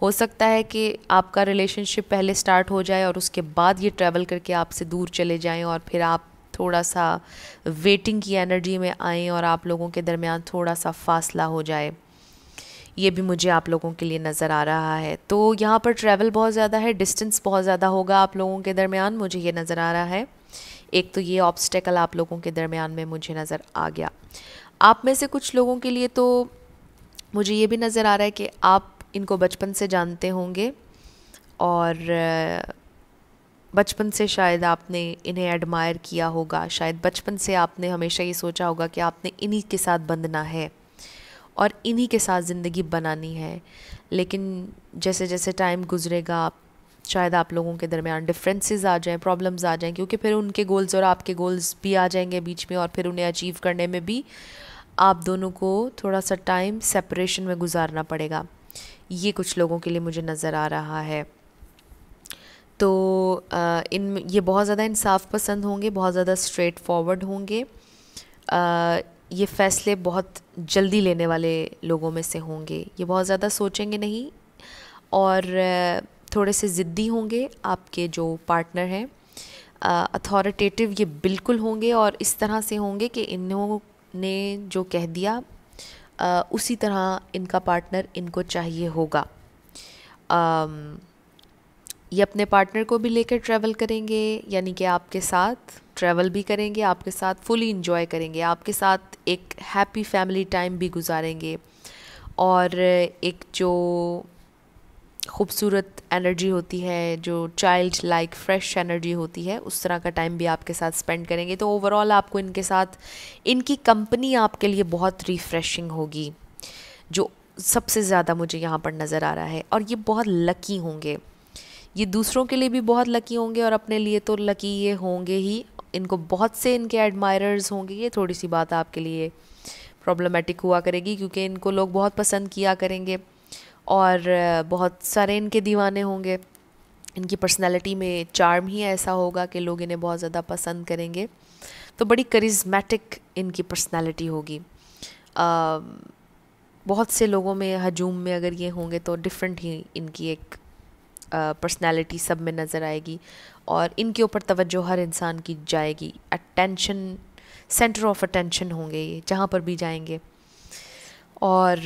हो सकता है कि आपका रिलेशनशिप पहले स्टार्ट हो जाए और उसके बाद ये ट्रैवल करके आपसे दूर चले जाएं और फिर आप थोड़ा सा वेटिंग की एनर्जी में आएँ और आप लोगों के दरमियान थोड़ा सा फासला हो जाए, ये भी मुझे आप लोगों के लिए नज़र आ रहा है। तो यहाँ पर ट्रैवल बहुत ज़्यादा है, डिस्टेंस बहुत ज़्यादा होगा आप लोगों के दरमियान, मुझे ये नज़र आ रहा है। एक तो ये ऑब्स्टेकल आप लोगों के दरमियान में मुझे नज़र आ गया। आप में से कुछ लोगों के लिए तो मुझे ये भी नज़र आ रहा है कि आप इनको बचपन से जानते होंगे और बचपन से शायद आपने इन्हें एडमायर किया होगा, शायद बचपन से आपने हमेशा ये सोचा होगा कि आपने इन्हीं के साथ बंधना है और इन्हीं के साथ ज़िंदगी बनानी है। लेकिन जैसे जैसे टाइम गुजरेगा शायद आप लोगों के दरमियान डिफरेंसेस आ जाएं, प्रॉब्लम्स आ जाएं, क्योंकि फिर उनके गोल्स और आपके गोल्स भी आ जाएंगे बीच में और फिर उन्हें अचीव करने में भी आप दोनों को थोड़ा सा टाइम सेपरेशन में गुजारना पड़ेगा। ये कुछ लोगों के लिए मुझे नज़र आ रहा है। तो इन ये बहुत ज़्यादा इंसाफ पसंद होंगे, बहुत ज़्यादा स्ट्रेट फॉरवर्ड होंगे, ये फ़ैसले बहुत जल्दी लेने वाले लोगों में से होंगे, ये बहुत ज़्यादा सोचेंगे नहीं और थोड़े से ज़िद्दी होंगे आपके जो पार्टनर हैं। अथॉरिटेटिव ये बिल्कुल होंगे और इस तरह से होंगे कि इन्होंने जो कह दिया उसी तरह इनका पार्टनर इनको चाहिए होगा। ये अपने पार्टनर को भी लेकर ट्रैवल करेंगे, यानी कि आपके साथ ट्रैवल भी करेंगे, आपके साथ फुली इंजॉय करेंगे, आपके साथ एक हैप्पी फैमिली टाइम भी गुजारेंगे और एक जो खूबसूरत एनर्जी होती है, जो चाइल्ड लाइक फ्रेश एनर्जी होती है, उस तरह का टाइम भी आपके साथ स्पेंड करेंगे। तो ओवरऑल आपको इनके साथ इनकी कंपनी आपके लिए बहुत रिफ़्रेशिंग होगी, जो सबसे ज़्यादा मुझे यहाँ पर नज़र आ रहा है। और ये बहुत लकी होंगे, ये दूसरों के लिए भी बहुत लकी होंगे और अपने लिए तो लकी ये होंगे ही। इनको बहुत से इनके एडमायरर्स होंगे, ये थोड़ी सी बात आपके लिए प्रॉब्लमेटिक हुआ करेगी क्योंकि इनको लोग बहुत पसंद किया करेंगे और बहुत सारे इनके दीवाने होंगे। इनकी पर्सनैलिटी में चार्म ही ऐसा होगा कि लोग इन्हें बहुत ज़्यादा पसंद करेंगे। तो बड़ी करिश्मेटिक इनकी पर्सनैलिटी होगी। बहुत से लोगों में हजूम में अगर ये होंगे तो डिफरेंट ही इनकी एक पर्सनैलिटी सब में नज़र आएगी और इनके ऊपर तवज्जो हर इंसान की जाएगी। अटेंशन, सेंटर ऑफ अटेंशन होंगे ये जहाँ पर भी जाएंगे और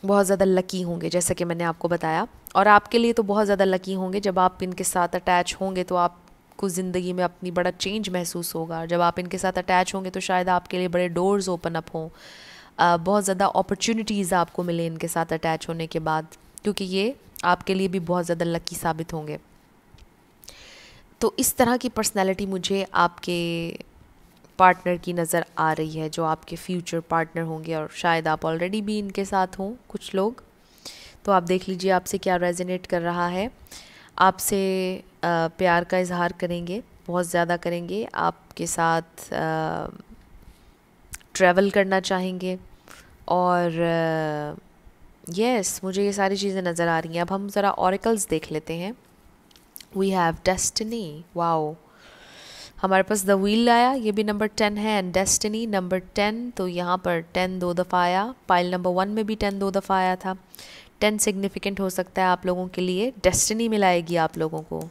बहुत ज़्यादा लकी होंगे जैसा कि मैंने आपको बताया। और आपके लिए तो बहुत ज़्यादा लकी होंगे, जब आप इनके साथ अटैच होंगे तो आपको ज़िंदगी में अपनी बड़ा चेंज महसूस होगा। जब आप इनके साथ अटैच होंगे तो शायद आपके लिए बड़े डोर्स ओपन अप हों, बहुत ज़्यादा अपॉर्चुनिटीज़ आपको मिले इनके साथ अटैच होने के बाद, क्योंकि ये आपके लिए भी बहुत ज़्यादा लकी साबित होंगे। तो इस तरह की पर्सनैलिटी मुझे आपके पार्टनर की नज़र आ रही है, जो आपके फ्यूचर पार्टनर होंगे और शायद आप ऑलरेडी भी इनके साथ हों कुछ लोग। तो आप देख लीजिए आपसे क्या रेजोनेट कर रहा है। आपसे प्यार का इजहार करेंगे, बहुत ज़्यादा करेंगे, आपके साथ ट्रैवल करना चाहेंगे और यस मुझे ये सारी चीज़ें नज़र आ रही हैं। अब हम ज़रा ऑरेकल्स देख लेते हैं। वी हैव डेस्टिनी, वाओ, हमारे पास द व्हील आया, ये भी नंबर 10 है, एंड डेस्टिनी नंबर 10। तो यहाँ पर 10 दो दफ़ा आया, पाइल नंबर 1 में भी 10 दो दफ़ा आया था। 10 सिग्निफिकेंट हो सकता है आप लोगों के लिए, डेस्टिनी मिलाएगी आप लोगों को।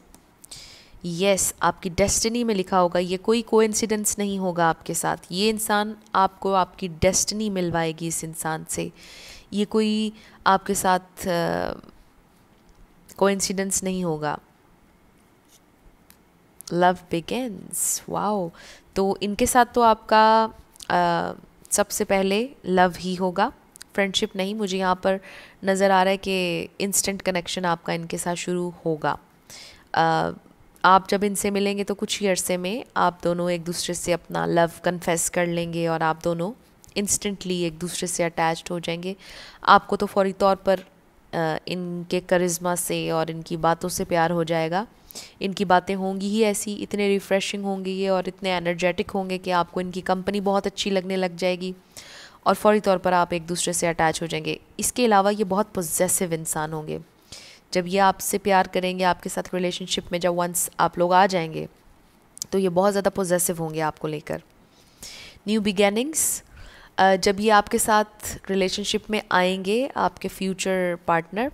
यस आपकी डेस्टिनी में लिखा होगा, ये कोई कोइंसिडेंस नहीं होगा आपके साथ, ये इंसान आपको आपकी डेस्टिनी मिलवाएगी इस इंसान से। ये कोई आपके साथ कोइंसिडेंस नहीं होगा। Love begins, wow. तो इनके साथ तो आपका सबसे पहले लव ही होगा, फ्रेंडशिप नहीं। मुझे यहाँ पर नज़र आ रहा है कि इंस्टेंट कनेक्शन आपका इनके साथ शुरू होगा। आप जब इनसे मिलेंगे तो कुछ ही अरसे में आप दोनों एक दूसरे से अपना लव कन्फेस कर लेंगे और आप दोनों इंस्टेंटली एक दूसरे से अटैच्ड हो जाएंगे। आपको तो फौरी तौर पर इनके करिश्मा से और इनकी बातों से प्यार हो जाएगा। इनकी बातें होंगी ही ऐसी, इतने रिफ़्रेशिंग होंगे ये और इतने एनर्जेटिक होंगे कि आपको इनकी कंपनी बहुत अच्छी लगने लग जाएगी और फौरी तौर पर आप एक दूसरे से अटैच हो जाएंगे। इसके अलावा ये बहुत पॉजेसिव इंसान होंगे। जब ये आपसे प्यार करेंगे, आपके साथ रिलेशनशिप में जब वंस आप लोग आ जाएंगे तो ये बहुत ज़्यादा पॉजेसिव होंगे आपको लेकर। न्यू बिगेनिंग्स, जब ये आपके साथ रिलेशनशिप में आएंगे आपके फ्यूचर पार्टनर,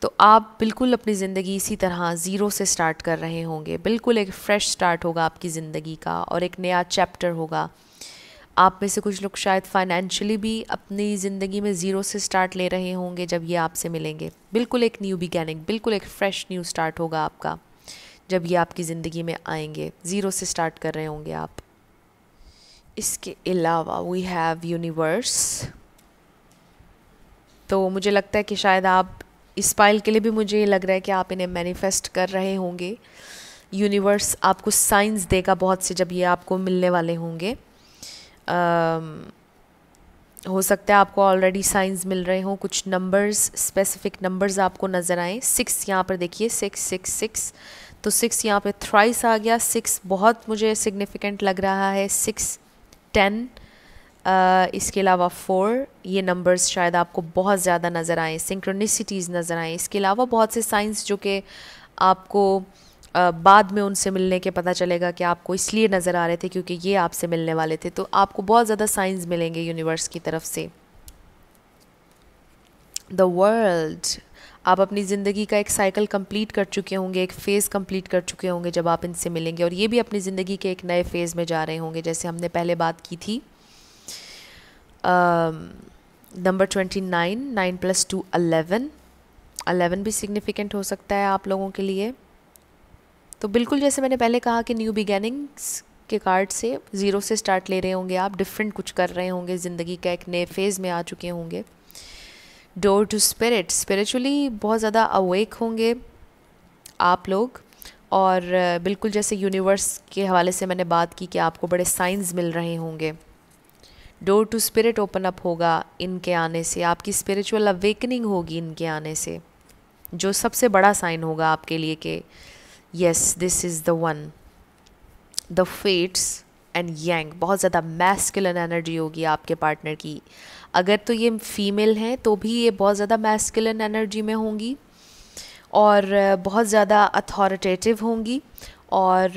तो आप बिल्कुल अपनी ज़िंदगी इसी तरह ज़ीरो से स्टार्ट कर रहे होंगे। बिल्कुल एक फ़्रेश स्टार्ट होगा आपकी ज़िंदगी का और एक नया चैप्टर होगा। आप में से कुछ लोग शायद फाइनेंशियली भी अपनी ज़िंदगी में ज़ीरो से स्टार्ट ले रहे होंगे जब ये आपसे मिलेंगे। बिल्कुल एक न्यू बिगैनिंग, बिल्कुल एक फ़्रेश न्यू स्टार्ट होगा आपका जब ये आपकी ज़िंदगी में आएंगे। ज़ीरो से स्टार्ट कर रहे होंगे आप। इसके अलावा वी हैव यूनिवर्स। तो मुझे लगता है कि शायद आप इस पाइल के लिए भी मुझे ये लग रहा है कि आप इन्हें मैनिफेस्ट कर रहे होंगे। यूनिवर्स आपको साइंस देगा बहुत से जब ये आपको मिलने वाले होंगे। हो सकता है आपको ऑलरेडी साइंस मिल रहे हों, कुछ नंबर्स, स्पेसिफिक नंबर्स आपको नज़र आएँ। 6 यहाँ पर देखिए, 666, तो 6 यहाँ पे थ्राइस आ गया। 6 बहुत मुझे सिग्निफिकेंट लग रहा है। 6, 10, इसके अलावा 4, ये नंबर्स शायद आपको बहुत ज़्यादा नज़र आएँ, सिंक्रोनिसिटीज़ नज़र आएँ। इसके अलावा बहुत से साइंस जो कि आपको बाद में उनसे मिलने के पता चलेगा कि आपको इसलिए नज़र आ रहे थे क्योंकि ये आपसे मिलने वाले थे। तो आपको बहुत ज़्यादा साइंस मिलेंगे यूनिवर्स की तरफ से। द वर्ल्ड, आप अपनी ज़िंदगी का एक साइकिल कंप्लीट कर चुके होंगे, एक फ़ेज़ कंप्लीट कर चुके होंगे जब आप इनसे मिलेंगे, और ये भी अपनी ज़िंदगी के एक नए फ़ेज़ में जा रहे होंगे जैसे हमने पहले बात की थी। नंबर 29, 9 + 2 11, 11 भी सिग्निफिकेंट हो सकता है आप लोगों के लिए। तो बिल्कुल जैसे मैंने पहले कहा कि न्यू बिगैनिंग्स के कार्ड से ज़ीरो से स्टार्ट ले रहे होंगे आप, डिफरेंट कुछ कर रहे होंगे, ज़िंदगी का एक नए फेज़ में आ चुके होंगे। डोर टू स्पिरिट, स्पिरिचुअली बहुत ज़्यादा अवेक होंगे आप लोग। और बिल्कुल जैसे यूनिवर्स के हवाले से मैंने बात की कि आपको बड़े साइंस मिल रहे होंगे। Door to spirit open up होगा इनके आने से, आपकी स्पिरिचुअल अवेकनिंग होगी इनके आने से, जो सबसे बड़ा साइन होगा आपके लिए कि yes this is the one. The fates and yang, बहुत ज़्यादा मैस्कुलिन एनर्जी होगी आपके पार्टनर की। अगर तो ये फीमेल हैं तो भी ये बहुत ज़्यादा मैस्कुलिन एनर्जी में होंगी और बहुत ज़्यादा अथॉरिटेटिव होंगी और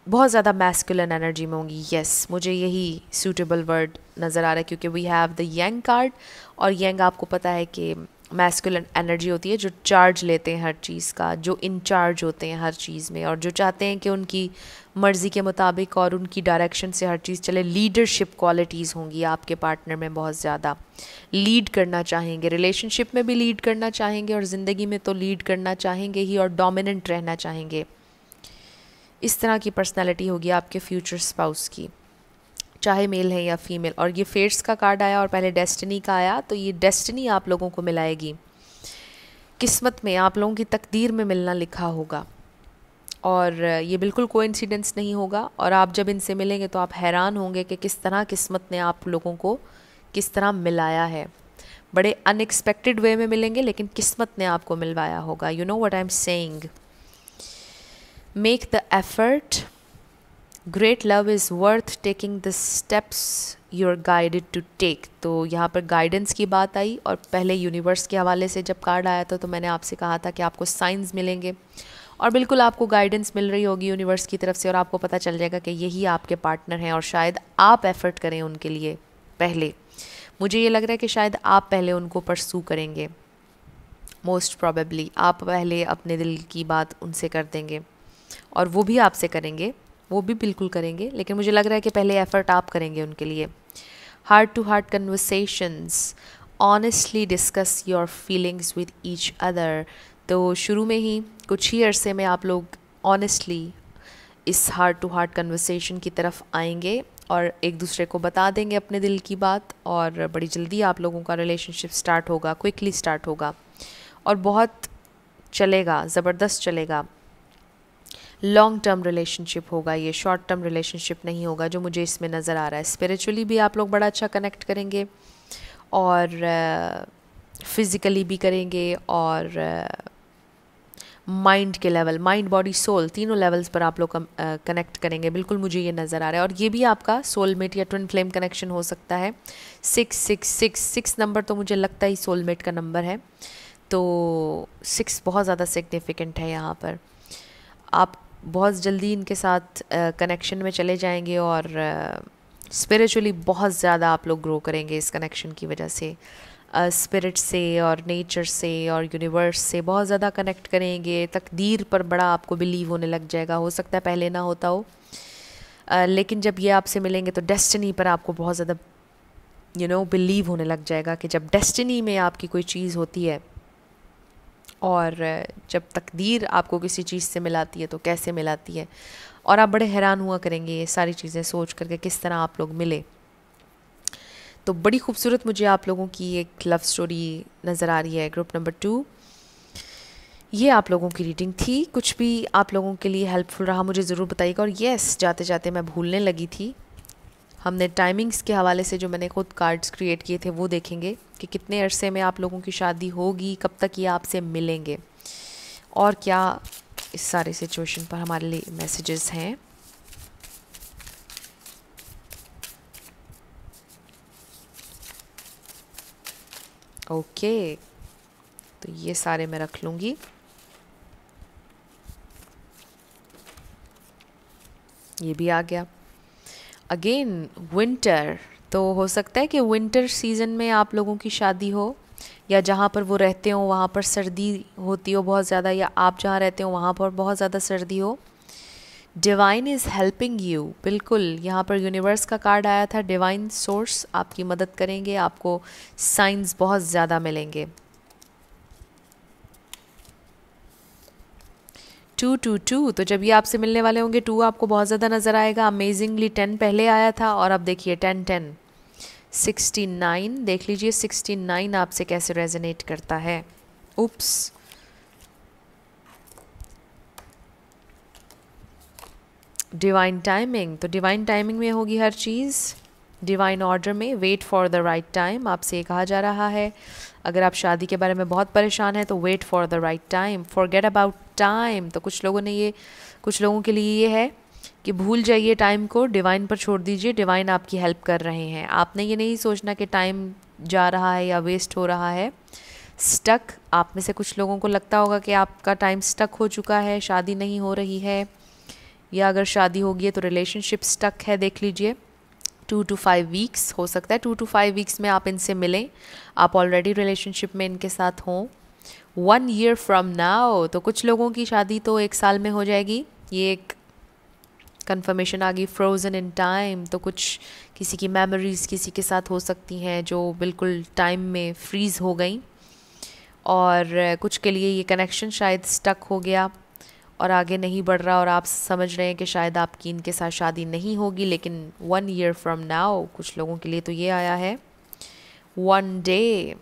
बहुत ज़्यादा मैस्कुलिन एनर्जी में होंगी। यस, मुझे यही सूटेबल वर्ड नज़र आ रहा है क्योंकि we have the yang card, और यंग आपको पता है कि मैस्कुलिन एनर्जी होती है जो चार्ज लेते हैं हर चीज़ का, जो इंचार्ज होते हैं हर चीज़ में और जो चाहते हैं कि उनकी मर्ज़ी के मुताबिक और उनकी डायरेक्शन से हर चीज़ चले। लीडरशिप क्वालिटीज़ होंगी आपके पार्टनर में, बहुत ज़्यादा लीड करना चाहेंगे, रिलेशनशिप में भी लीड करना चाहेंगे और ज़िंदगी में तो लीड करना चाहेंगे ही, और डोमिनेंट रहना चाहेंगे। इस तरह की पर्सनैलिटी होगी आपके फ्यूचर स्पाउस की, चाहे मेल है या फीमेल। और ये फेट्स का कार्ड आया और पहले डेस्टिनी का आया, तो ये डेस्टिनी आप लोगों को मिलाएगी, किस्मत में आप लोगों की तकदीर में मिलना लिखा होगा और ये बिल्कुल कोइंसिडेंस नहीं होगा। और आप जब इनसे मिलेंगे तो आप हैरान होंगे कि किस तरह किस्मत ने आप लोगों को किस तरह मिलाया है। बड़े अनएक्सपेक्टेड वे में मिलेंगे लेकिन किस्मत ने आपको मिलवाया होगा। You know what I am saying. Make the effort, great love is worth taking the steps you are guided to take. तो यहाँ पर गाइडेंस की बात आई और पहले यूनिवर्स के हवाले से जब कार्ड आया था तो मैंने आपसे कहा था कि आपको साइंस मिलेंगे और बिल्कुल आपको गाइडेंस मिल रही होगी यूनिवर्स की तरफ से और आपको पता चल जाएगा कि यही आपके पार्टनर हैं और शायद आप एफ़र्ट करें उनके लिए पहले। मुझे ये लग रहा है कि शायद आप पहले उनको परसू करेंगे, मोस्ट प्रॉबेबली आप पहले अपने दिल की बात उनसे कर देंगे और वो भी आपसे करेंगे, वो भी बिल्कुल करेंगे, लेकिन मुझे लग रहा है कि पहले एफ़र्ट आप करेंगे उनके लिए। Heart to heart conversations, honestly discuss your feelings with each other. तो शुरू में ही कुछ ही अरसे में आप लोग ऑनेस्टली इस हार्ट टू हार्ट कन्वर्सेशन की तरफ आएंगे और एक दूसरे को बता देंगे अपने दिल की बात, और बड़ी जल्दी आप लोगों का रिलेशनशिप स्टार्ट होगा, क्विकली स्टार्ट होगा और बहुत चलेगा, ज़बरदस्त चलेगा। लॉन्ग टर्म रिलेशनशिप होगा ये, शॉर्ट टर्म रिलेशनशिप नहीं होगा जो मुझे इसमें नज़र आ रहा है। स्पिरिचुअली भी आप लोग बड़ा अच्छा कनेक्ट करेंगे और फिज़िकली भी करेंगे और माइंड के लेवल, माइंड बॉडी सोल, तीनों लेवल्स पर आप लोग कनेक्ट करेंगे, बिल्कुल मुझे ये नज़र आ रहा है। और ये भी आपका सोलमेट या ट्विन फ्लेम कनेक्शन हो सकता है। 666 नंबर तो मुझे लगता ही सोलमेट का नंबर है, तो 6 बहुत ज़्यादा सिग्निफिकेंट है यहाँ पर। आप बहुत जल्दी इनके साथ कनेक्शन में चले जाएंगे और स्पिरिचुअली बहुत ज़्यादा आप लोग ग्रो करेंगे इस कनेक्शन की वजह से। स्पिरिट से और नेचर से और यूनिवर्स से बहुत ज़्यादा कनेक्ट करेंगे। तकदीर पर बड़ा आपको बिलीव होने लग जाएगा। हो सकता है पहले ना होता हो, लेकिन जब ये आपसे मिलेंगे तो डेस्टिनी पर आपको बहुत ज़्यादा बिलीव होने लग जाएगा कि जब डेस्टिनी में आपकी कोई चीज़ होती है और जब तकदीर आपको किसी चीज़ से मिलाती है तो कैसे मिलाती है, और आप बड़े हैरान हुआ करेंगे ये सारी चीज़ें सोच करके किस तरह आप लोग मिले। तो बड़ी खूबसूरत मुझे आप लोगों की एक लव स्टोरी नज़र आ रही है, ग्रुप नंबर 2। ये आप लोगों की रीडिंग थी। कुछ भी आप लोगों के लिए हेल्पफुल रहा मुझे ज़रूर बताइएगा। और येस, जाते जाते मैं भूलने लगी थी, हमने टाइमिंग्स के हवाले से जो मैंने खुद कार्ड्स क्रिएट किए थे वो देखेंगे कि कितने अरसे में आप लोगों की शादी होगी, कब तक ये आपसे मिलेंगे, और क्या इस सारे सिचुएशन पर हमारे लिए मैसेजेस हैं। ओके, तो ये सारे मैं रख लूँगी। ये भी आ गया। अगेन विंटर, तो हो सकता है कि विंटर सीज़न में आप लोगों की शादी हो, या जहाँ पर वो रहते हो वहाँ पर सर्दी होती हो बहुत ज़्यादा, या आप जहाँ रहते हो वहाँ पर बहुत ज़्यादा सर्दी हो। डिवाइन इज़ हेल्पिंग यू, बिल्कुल यहाँ पर यूनिवर्स का कार्ड आया था। डिवाइन सोर्स आपकी मदद करेंगे, आपको साइंस बहुत ज़्यादा मिलेंगे। 222, तो जब ये आपसे मिलने वाले होंगे 2 आपको बहुत ज़्यादा नज़र आएगा। अमेजिंगली 10 पहले आया था और अब देखिए 10 10 69। देख लीजिए 69 आपसे कैसे रेजोनेट करता है। उप्स, डिवाइन टाइमिंग, तो डिवाइन टाइमिंग में होगी हर चीज़, डिवाइन ऑर्डर में। Wait for the right time आपसे ये कहा जा रहा है। अगर आप शादी के बारे में बहुत परेशान हैं तो wait for the right time, forget about time. तो कुछ लोगों के लिए ये है कि भूल जाइए टाइम को, डिवाइन पर छोड़ दीजिए। डिवाइन आपकी हेल्प कर रहे हैं। आपने ये नहीं सोचना कि टाइम जा रहा है या वेस्ट हो रहा है। स्टक, आप में से कुछ लोगों को लगता होगा कि आपका टाइम स्टक हो चुका है, शादी नहीं हो रही है, या अगर शादी होगी है तो रिलेशनशिप स्टक है। देख लीजिए 2 to 5 वीक्स हो सकता है, 2 to 5 वीक्स में आप इनसे मिलें, आप ऑलरेडी रिलेशनशिप में इनके साथ हों। 1 year फ्रॉम नाउ, तो कुछ लोगों की शादी तो 1 साल में हो जाएगी। ये एक कंफर्मेशन आ गई। फ्रोज़न इन टाइम, तो कुछ किसी की मेमोरीज़ किसी के साथ हो सकती हैं जो बिल्कुल टाइम में फ्रीज़ हो गई, और कुछ के लिए ये कनेक्शन शायद स्टक हो गया और आगे नहीं बढ़ रहा, और आप समझ रहे हैं कि शायद आपकी इनके साथ शादी नहीं होगी। लेकिन 1 year फ्रॉम नाउ कुछ लोगों के लिए तो ये आया है। 1 day,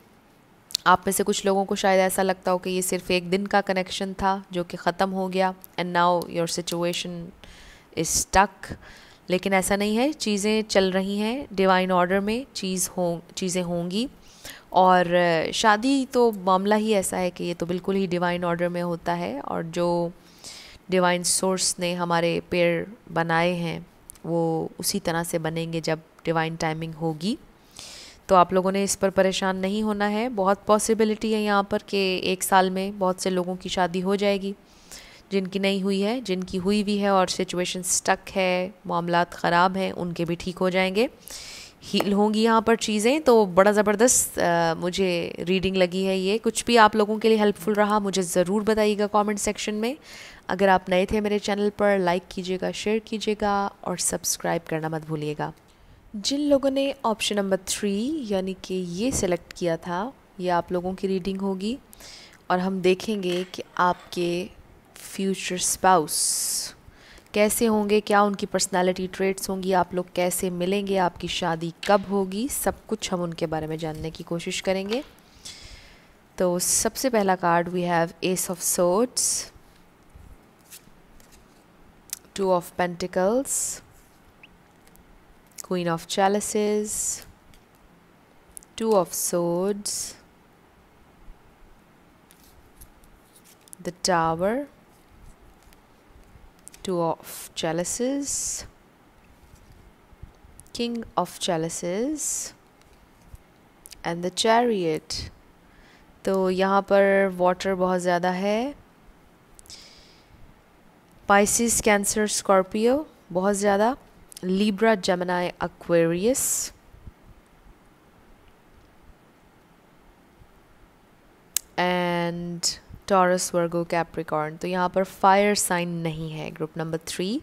आप में से कुछ लोगों को शायद ऐसा लगता हो कि ये सिर्फ एक दिन का कनेक्शन था जो कि ख़त्म हो गया, and now your situation is stuck. लेकिन ऐसा नहीं है, चीज़ें चल रही हैं डिवाइन ऑर्डर में, चीज़ें होंगी। और शादी तो मामला ही ऐसा है कि ये तो बिल्कुल ही डिवाइन ऑर्डर में होता है, और जो डिवाइन सोर्स ने हमारे पेड़ बनाए हैं वो उसी तरह से बनेंगे जब डिवाइन टाइमिंग होगी। तो आप लोगों ने इस पर परेशान नहीं होना है। बहुत पॉसिबिलिटी है यहाँ पर कि 1 साल में बहुत से लोगों की शादी हो जाएगी, जिनकी नहीं हुई है, जिनकी हुई भी है और सिचुएशन स्टक है, मामलात ख़राब हैं, उनके भी ठीक हो जाएंगे, हील होंगी यहाँ पर चीज़ें। तो बड़ा ज़बरदस्त मुझे रीडिंग लगी है ये। कुछ भी आप लोगों के लिए हेल्पफुल रहा मुझे ज़रूर बताइएगा कमेंट सेक्शन में। अगर आप नए थे मेरे चैनल पर, लाइक कीजिएगा, शेयर कीजिएगा और सब्सक्राइब करना मत भूलिएगा। जिन लोगों ने ऑप्शन नंबर 3 यानी कि ये सिलेक्ट किया था, ये आप लोगों की रीडिंग होगी, और हम देखेंगे कि आपके फ्यूचर स्पाउस कैसे होंगे, क्या उनकी पर्सनालिटी ट्रेट्स होंगी, आप लोग कैसे मिलेंगे, आपकी शादी कब होगी, सब कुछ हम उनके बारे में जानने की कोशिश करेंगे। तो सबसे पहला card we have ace of swords, 2 of pentacles, Queen of Chalices, 2 of Swords, the Tower, 2 of Chalices, King of Chalices and the Chariot। तो यहाँ पर वाटर बहुत ज़्यादा है। Pisces, Cancer, Scorpio बहुत ज़्यादा, Libra, Gemini, Aquarius, and taurus, Virgo, Capricorn. तो यहाँ पर फायर साइन नहीं है। ग्रुप नंबर 3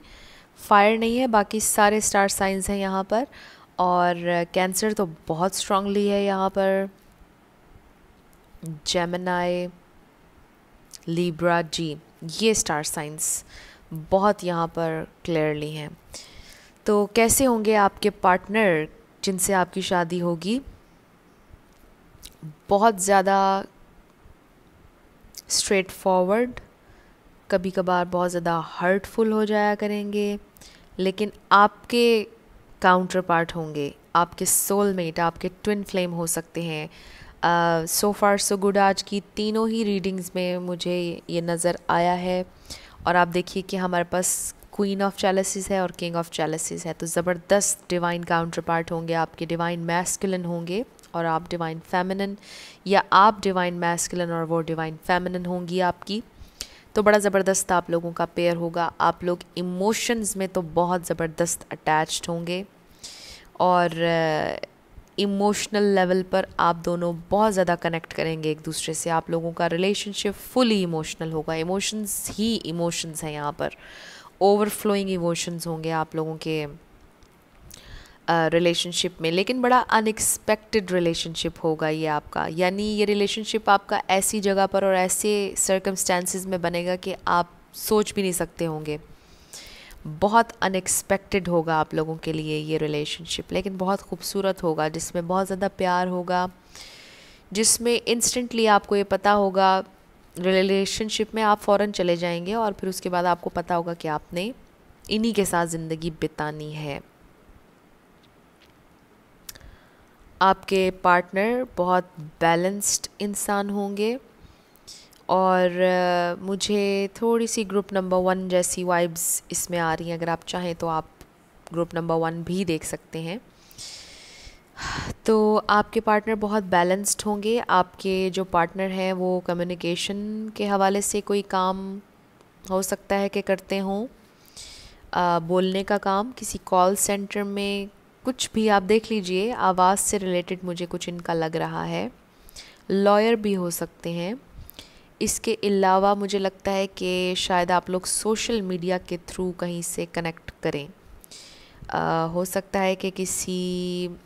फायर नहीं है, बाकी सारे स्टार साइंस हैं यहाँ पर। और कैंसर तो बहुत स्ट्रांगली है यहाँ पर, जेमिनाई, लिब्रा, जी, ये स्टार साइंस बहुत यहाँ पर क्लियरली हैं। तो कैसे होंगे आपके पार्टनर जिनसे आपकी शादी होगी? बहुत ज़्यादा स्ट्रेट फॉरवर्ड, कभी कभार बहुत ज़्यादा हर्टफुल हो जाया करेंगे, लेकिन आपके काउंटर पार्ट होंगे, आपके सोलमेट, आपके ट्विन फ्लेम हो सकते हैं। सो फार सो गुड, आज की तीनों ही रीडिंग्स में मुझे ये नज़र आया है। और आप देखिए कि हमारे पास क्वीन ऑफ चैलेसिस है और किंग ऑफ चैलेसिस है, तो ज़बरदस्त डिवाइन काउंटर पार्ट होंगे आपके। डिवाइन मैस्कुलिन होंगे और आप डिवाइन फेमिनिन, या आप डिवाइन मैस्कुलिन और वो डिवाइन फेमिनिन होंगी आपकी। तो बड़ा ज़बरदस्त आप लोगों का पेयर होगा। आप लोग इमोशंस में तो बहुत ज़बरदस्त अटैच्ड होंगे और इमोशनल लेवल पर आप दोनों बहुत ज़्यादा कनेक्ट करेंगे एक दूसरे से। आप लोगों का रिलेशनशिप फुली इमोशनल होगा। इमोशंस ही इमोशंस हैं यहाँ पर, ओवरफ्लोइंग इमोशंस होंगे आप लोगों के रिलेशनशिप में। लेकिन बड़ा अनएक्सपेक्टेड रिलेशनशिप होगा ये आपका, यानी ये रिलेशनशिप आपका ऐसी जगह पर और ऐसे सर्कमस्टेंसेस में बनेगा कि आप सोच भी नहीं सकते होंगे। बहुत अनएक्सपेक्टेड होगा आप लोगों के लिए ये रिलेशनशिप, लेकिन बहुत खूबसूरत होगा, जिसमें बहुत ज़्यादा प्यार होगा, जिसमें इंस्टेंटली आपको ये पता होगा, रिलेशनशिप में आप फ़ौरन चले जाएंगे और फिर उसके बाद आपको पता होगा कि आपने इन्हीं के साथ ज़िंदगी बितानी है। आपके पार्टनर बहुत बैलेंस्ड इंसान होंगे और मुझे थोड़ी सी ग्रुप नंबर 1 जैसी वाइब्स इसमें आ रही हैं। अगर आप चाहें तो आप ग्रुप नंबर 1 भी देख सकते हैं। तो आपके पार्टनर बहुत बैलेंस्ड होंगे। आपके जो पार्टनर हैं वो कम्युनिकेशन के हवाले से कोई काम हो सकता है कि करते हों, बोलने का काम, किसी कॉल सेंटर में, कुछ भी आप देख लीजिए, आवाज़ से रिलेटेड मुझे कुछ इनका लग रहा है। लॉयर भी हो सकते हैं। इसके अलावा मुझे लगता है कि शायद आप लोग सोशल मीडिया के थ्रू कहीं से कनेक्ट करें। हो सकता है कि किसी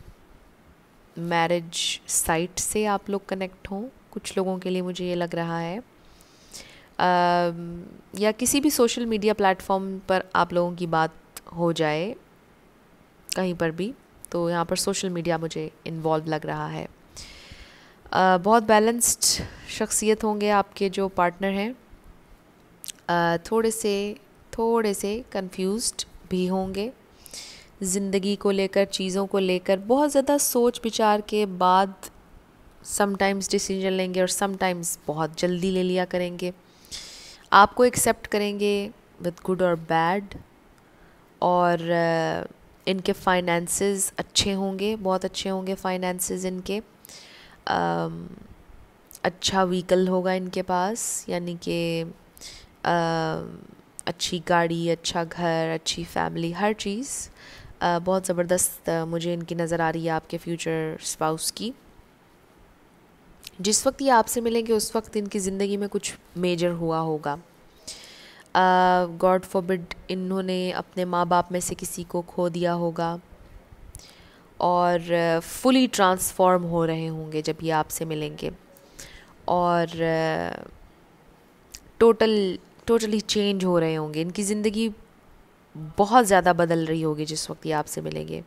मैरिज साइट से आप लोग कनेक्ट हों, कुछ लोगों के लिए मुझे ये लग रहा है, या किसी भी सोशल मीडिया प्लेटफॉर्म पर आप लोगों की बात हो जाए कहीं पर भी। तो यहाँ पर सोशल मीडिया मुझे इन्वॉल्व लग रहा है। बहुत बैलेंस्ड शख्सियत होंगे आपके जो पार्टनर हैं। थोड़े से कंफ्यूज्ड भी होंगे ज़िंदगी को लेकर, चीज़ों को लेकर। बहुत ज़्यादा सोच विचार के बाद समटाइम्स डिसीजन लेंगे और समटाइम्स बहुत जल्दी ले लिया करेंगे। आपको एक्सेप्ट करेंगे विद गुड और बैड। और इनके फाइनेंसेस अच्छे होंगे, बहुत अच्छे होंगे फाइनेंसेस इनके। अच्छा व्हीकल होगा इनके पास, यानी कि अच्छी गाड़ी, अच्छा घर, अच्छी फैमिली, हर चीज़ बहुत ज़बरदस्त मुझे इनकी नज़र आ रही है आपके फ्यूचर स्पाउस की। जिस वक्त ये आपसे मिलेंगे उस वक्त इनकी ज़िंदगी में कुछ मेजर हुआ होगा। गॉड फॉरबिड इन्होंने अपने माँ बाप में से किसी को खो दिया होगा और फुली ट्रांसफॉर्म हो रहे होंगे जब ये आपसे मिलेंगे, और टोटली चेंज हो रहे होंगे। इनकी ज़िंदगी बहुत ज़्यादा बदल रही होगी जिस वक्त ये आपसे मिलेंगे,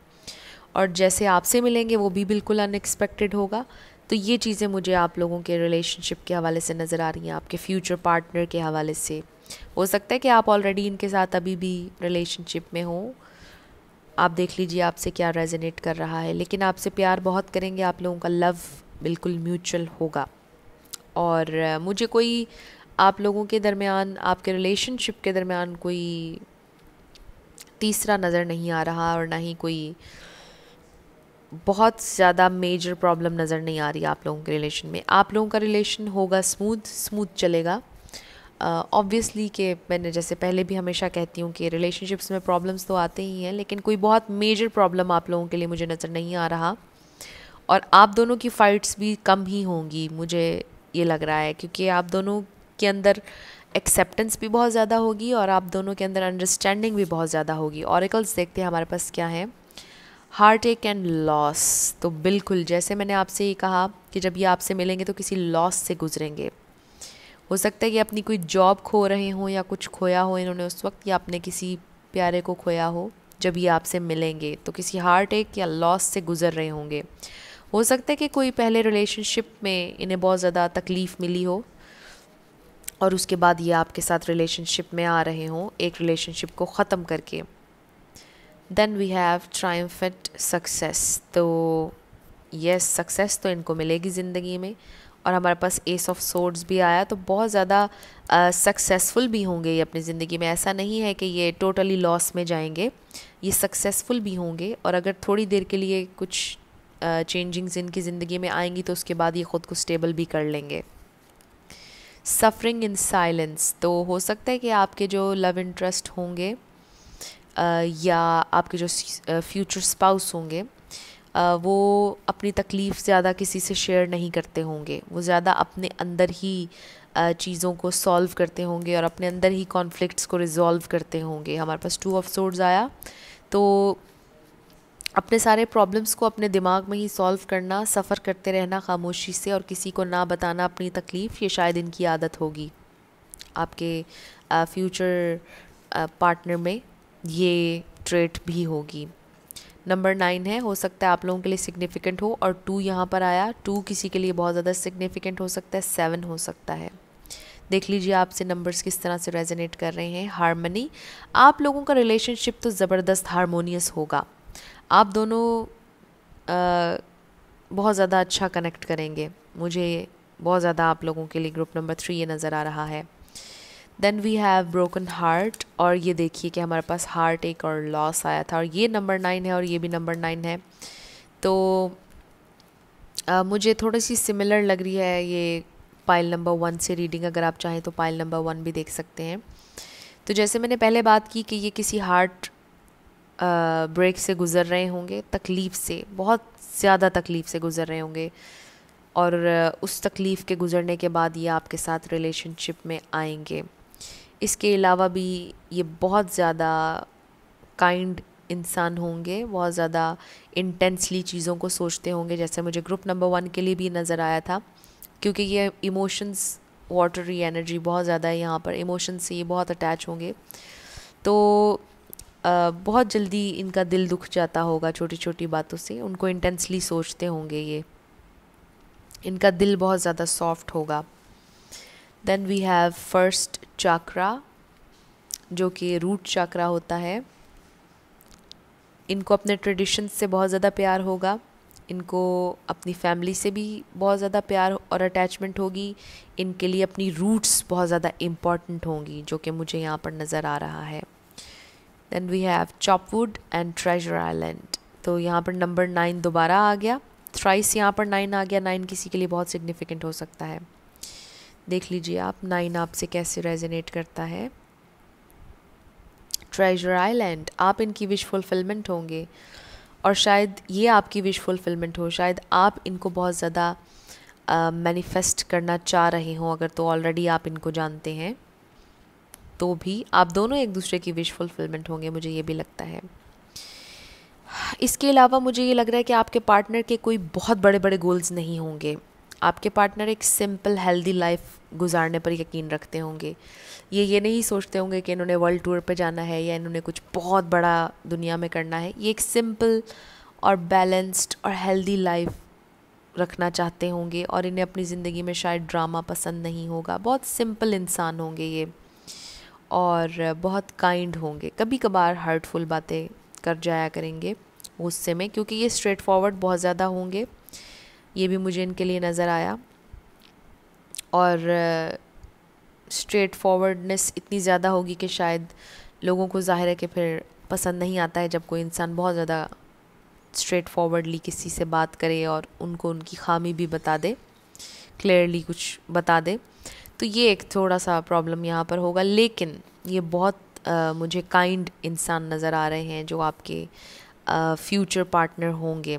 और जैसे आपसे मिलेंगे वो भी बिल्कुल अनएक्सपेक्टेड होगा। तो ये चीज़ें मुझे आप लोगों के रिलेशनशिप के हवाले से नज़र आ रही हैं, आपके फ्यूचर पार्टनर के हवाले से। हो सकता है कि आप ऑलरेडी इनके साथ अभी भी रिलेशनशिप में हो, आप देख लीजिए आपसे क्या रेजोनेट कर रहा है। लेकिन आपसे प्यार बहुत करेंगे, आप लोगों का लव बिल्कुल म्यूचुअल होगा। और मुझे कोई आप लोगों के दरमियान, आपके रिलेशनशिप के दरमियान कोई तीसरा नज़र नहीं आ रहा, और ना ही कोई बहुत ज़्यादा मेजर प्रॉब्लम नज़र नहीं आ रही आप लोगों के रिलेशन में। आप लोगों का रिलेशन होगा स्मूथ चलेगा। ऑब्वियसली कि मैंने जैसे पहले भी हमेशा कहती हूँ कि रिलेशनशिप्स में प्रॉब्लम्स तो आते ही हैं, लेकिन कोई बहुत मेजर प्रॉब्लम आप लोगों के लिए मुझे नज़र नहीं आ रहा। और आप दोनों की फ़ाइट्स भी कम ही होंगी, मुझे ये लग रहा है, क्योंकि आप दोनों के अंदर एक्सेप्टेंस भी बहुत ज़्यादा होगी और आप दोनों के अंदर अंडरस्टैंडिंग भी बहुत ज़्यादा होगी। ऑरेकल्स देखते हैं हमारे पास क्या है। हार्ट एक एंड लॉस। तो बिल्कुल जैसे मैंने आपसे ये कहा कि जब ये आपसे मिलेंगे तो किसी लॉस से गुजरेंगे। हो सकता है कि अपनी कोई जॉब खो रहे हों या कुछ खोया हो इन्होंने उस वक्त, या अपने किसी प्यारे को खोया हो। जब ये आपसे मिलेंगे तो किसी हार्ट एक या लॉस से गुजर रहे होंगे। हो सकता है कि कोई पहले रिलेशनशिप में इन्हें बहुत ज़्यादा तकलीफ़ मिली हो और उसके बाद ये आपके साथ रिलेशनशिप में आ रहे हों, एक रिलेशनशिप को ख़त्म करके। Then we have triumphant success. तो यस, सक्सेस तो इनको मिलेगी ज़िंदगी में। और हमारे पास एस ऑफ सोर्ड्स भी आया, तो बहुत ज़्यादा सक्सेसफुल भी होंगे ये अपनी ज़िंदगी में। ऐसा नहीं है कि ये टोटली लॉस में जाएंगे, ये सक्सेसफुल भी होंगे। और अगर थोड़ी देर के लिए कुछ चेंजिंग्स इनकी ज़िंदगी में आएंगी तो उसके बाद ये ख़ुद को स्टेबल भी कर लेंगे। Suffering in silence. तो हो सकता है कि आपके जो लव इंटरेस्ट होंगे या आपके जो फ्यूचर स्पाउस होंगे वो अपनी तकलीफ़ ज़्यादा किसी से शेयर नहीं करते होंगे। वो ज़्यादा अपने अंदर ही चीज़ों को सॉल्व करते होंगे और अपने अंदर ही कॉन्फ्लिक्ट्स को रिजॉल्व करते होंगे। हमारे पास 2 ऑफ सोर्ड्स आया, तो अपने सारे प्रॉब्लम्स को अपने दिमाग में ही सॉल्व करना, सफ़र करते रहना खामोशी से और किसी को ना बताना अपनी तकलीफ़, ये शायद इनकी आदत होगी। आपके फ्यूचर पार्टनर में ये ट्रेट भी होगी। नंबर 9 है, हो सकता है आप लोगों के लिए सिग्निफिकेंट हो, और 2 यहाँ पर आया। 2 किसी के लिए बहुत ज़्यादा सिग्निफिकेंट हो सकता है, 7 हो सकता है। देख लीजिए आपसे नंबर्स किस तरह से रेजोनेट कर रहे हैं। हार्मनी, आप लोगों का रिलेशनशिप तो ज़बरदस्त हारमोनियस होगा। आप दोनों बहुत ज़्यादा अच्छा कनेक्ट करेंगे। मुझे बहुत ज़्यादा आप लोगों के लिए ग्रुप नंबर 3 ये नज़र आ रहा है। Then we have broken heart, और ये देखिए कि हमारे पास हार्ट एक और लॉस आया था, और ये नंबर 9 है और ये भी नंबर 9 है। तो मुझे थोड़ी सी सिमिलर लग रही है ये पाइल नंबर 1 से रीडिंग। अगर आप चाहें तो पाइल नंबर 1 भी देख सकते हैं। तो जैसे मैंने पहले बात की कि ये किसी हार्ट ब्रेक से गुज़र रहे होंगे, तकलीफ़ से, बहुत ज़्यादा तकलीफ़ से गुज़र रहे होंगे, और उस तकलीफ़ के गुज़रने के बाद ये आपके साथ रिलेशनशिप में आएंगे। इसके अलावा भी ये बहुत ज़्यादा काइंड इंसान होंगे, बहुत ज़्यादा इंटेंसली चीज़ों को सोचते होंगे, जैसे मुझे ग्रुप नंबर 1 के लिए भी नज़र आया था, क्योंकि ये इमोशंस, वाटरी एनर्जी बहुत ज़्यादा है यहाँ पर, इमोशंस से ये बहुत अटैच होंगे। तो बहुत जल्दी इनका दिल दुख जाता होगा छोटी छोटी बातों से, उनको इंटेंसली सोचते होंगे ये, इनका दिल बहुत ज़्यादा सॉफ्ट होगा। देन वी हैव फर्स्ट चक्रा, जो कि रूट चक्रा होता है। इनको अपने ट्रेडिशंस से बहुत ज़्यादा प्यार होगा, इनको अपनी फैमिली से भी बहुत ज़्यादा प्यार और अटैचमेंट होगी। इनके लिए अपनी रूट्स बहुत ज़्यादा इम्पॉर्टेंट होंगी, जो कि मुझे यहाँ पर नज़र आ रहा है। Then we have chop wood and treasure island. तो यहाँ पर नंबर 9 दोबारा आ गया, थ्राइस यहाँ पर 9 आ गया। 9 किसी के लिए बहुत सिग्निफिकेंट हो सकता है। देख लीजिए आप 9 आपसे कैसे रेजोनेट करता है। ट्रेजर आइलैंड, आप इनकी विश फुलफिलमेंट होंगे, और शायद ये आपकी विश फुलफिलमेंट हो। शायद आप इनको बहुत ज़्यादा मैनिफेस्ट करना चाह रहे हों, अगर तो ऑलरेडी आप इनको जानते हैं तो भी आप दोनों एक दूसरे की विश फुलफिलमेंट होंगे, मुझे ये भी लगता है। इसके अलावा मुझे ये लग रहा है कि आपके पार्टनर के कोई बहुत बड़े बड़े गोल्स नहीं होंगे। आपके पार्टनर एक सिंपल हेल्दी लाइफ गुजारने पर यकीन रखते होंगे। ये नहीं सोचते होंगे कि इन्होंने वर्ल्ड टूर पे जाना है या इन्होंने कुछ बहुत बड़ा दुनिया में करना है। ये एक सिंपल और बैलेंस्ड और हेल्दी लाइफ रखना चाहते होंगे, और इन्हें अपनी ज़िंदगी में शायद ड्रामा पसंद नहीं होगा। बहुत सिंपल इंसान होंगे ये, और बहुत काइंड होंगे। कभी कभार हर्टफुल बातें कर जाया करेंगे गुस्से में, क्योंकि ये स्ट्रेट फॉरवर्ड बहुत ज़्यादा होंगे। ये भी मुझे इनके लिए नज़र आया, और स्ट्रेट फॉरवर्डनेस इतनी ज़्यादा होगी कि शायद लोगों को ज़ाहिर है कि फिर पसंद नहीं आता है जब कोई इंसान बहुत ज़्यादा स्ट्रेट फॉरवर्डली किसी से बात करे और उनको उनकी खामी भी बता दे, क्लियरली कुछ बता दे। तो ये एक थोड़ा सा प्रॉब्लम यहाँ पर होगा। लेकिन ये बहुत मुझे काइंड इंसान नज़र आ रहे हैं जो आपके फ्यूचर पार्टनर होंगे।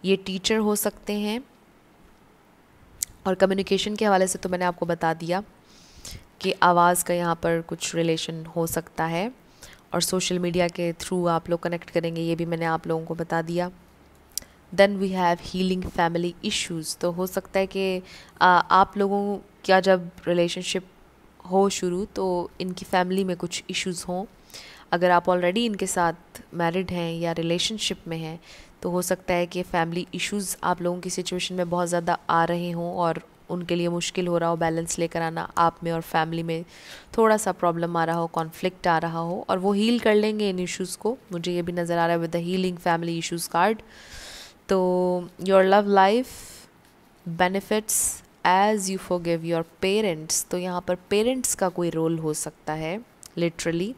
ये टीचर हो सकते हैं, और कम्युनिकेशन के हवाले से तो मैंने आपको बता दिया कि आवाज़ का यहाँ पर कुछ रिलेशन हो सकता है, और सोशल मीडिया के थ्रू आप लोग कनेक्ट करेंगे, ये भी मैंने आप लोगों को बता दिया। Then we have healing family issues. तो हो सकता है कि आप लोगों का जब रिलेशनशिप हो शुरू तो इनकी फैमिली में कुछ इश्यूज़ हों। अगर आप ऑलरेडी इनके साथ मैरिड हैं या रिलेशनशिप में हैं तो हो सकता है कि फैमिली इश्यूज़ आप लोगों की सिचुएशन में बहुत ज़्यादा आ रहे हों और उनके लिए मुश्किल हो रहा हो बैलेंस लेकर आना, आप में और फैमिली में थोड़ा सा प्रॉब्लम आ रहा हो, कॉन्फ्लिक्ट आ रहा हो, और वो हील कर लेंगे इन इश्यूज़ को। मुझे ये भी नज़र आ रहा है with the healing family issues card. तो your love life benefits as you forgive your parents. तो यहाँ पर पेरेंट्स का कोई रोल हो सकता है लिटरली,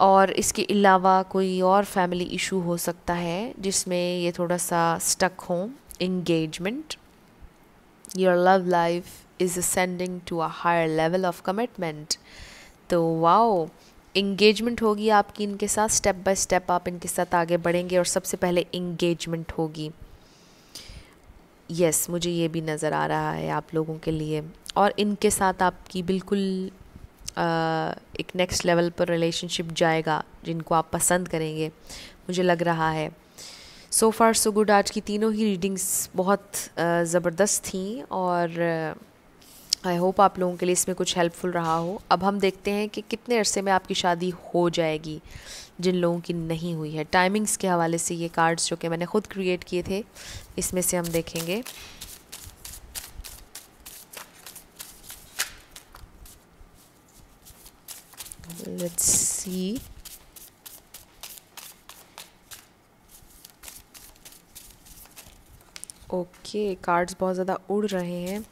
और इसके अलावा कोई और फैमिली इशू हो सकता है जिसमें ये थोड़ा सा स्टक हो। Engagement, your love life is ascending to a higher level of commitment. तो वाओ, इंगेजमेंट होगी आपकी इनके साथ, स्टेप बाय स्टेप आप इनके साथ आगे बढ़ेंगे और सबसे पहले इंगेजमेंट होगी। यस, मुझे ये भी नज़र आ रहा है आप लोगों के लिए, और इनके साथ आपकी बिल्कुल एक नेक्स्ट लेवल पर रिलेशनशिप जाएगा जिनको आप पसंद करेंगे, मुझे लग रहा है। सो फार सो गुड। आज की तीनों ही रीडिंग्स बहुत ज़बरदस्त थी और आई होप आप लोगों के लिए इसमें कुछ हेल्पफुल रहा हो। अब हम देखते हैं कि कितने अरसे में आपकी शादी हो जाएगी जिन लोगों की नहीं हुई है। टाइमिंग्स के हवाले से ये कार्ड्स जो कि मैंने ख़ुद क्रिएट किए थे, इसमें से हम देखेंगे। Let's see. ओके, कार्ड्स बहुत ज़्यादा उड़ रहे हैं।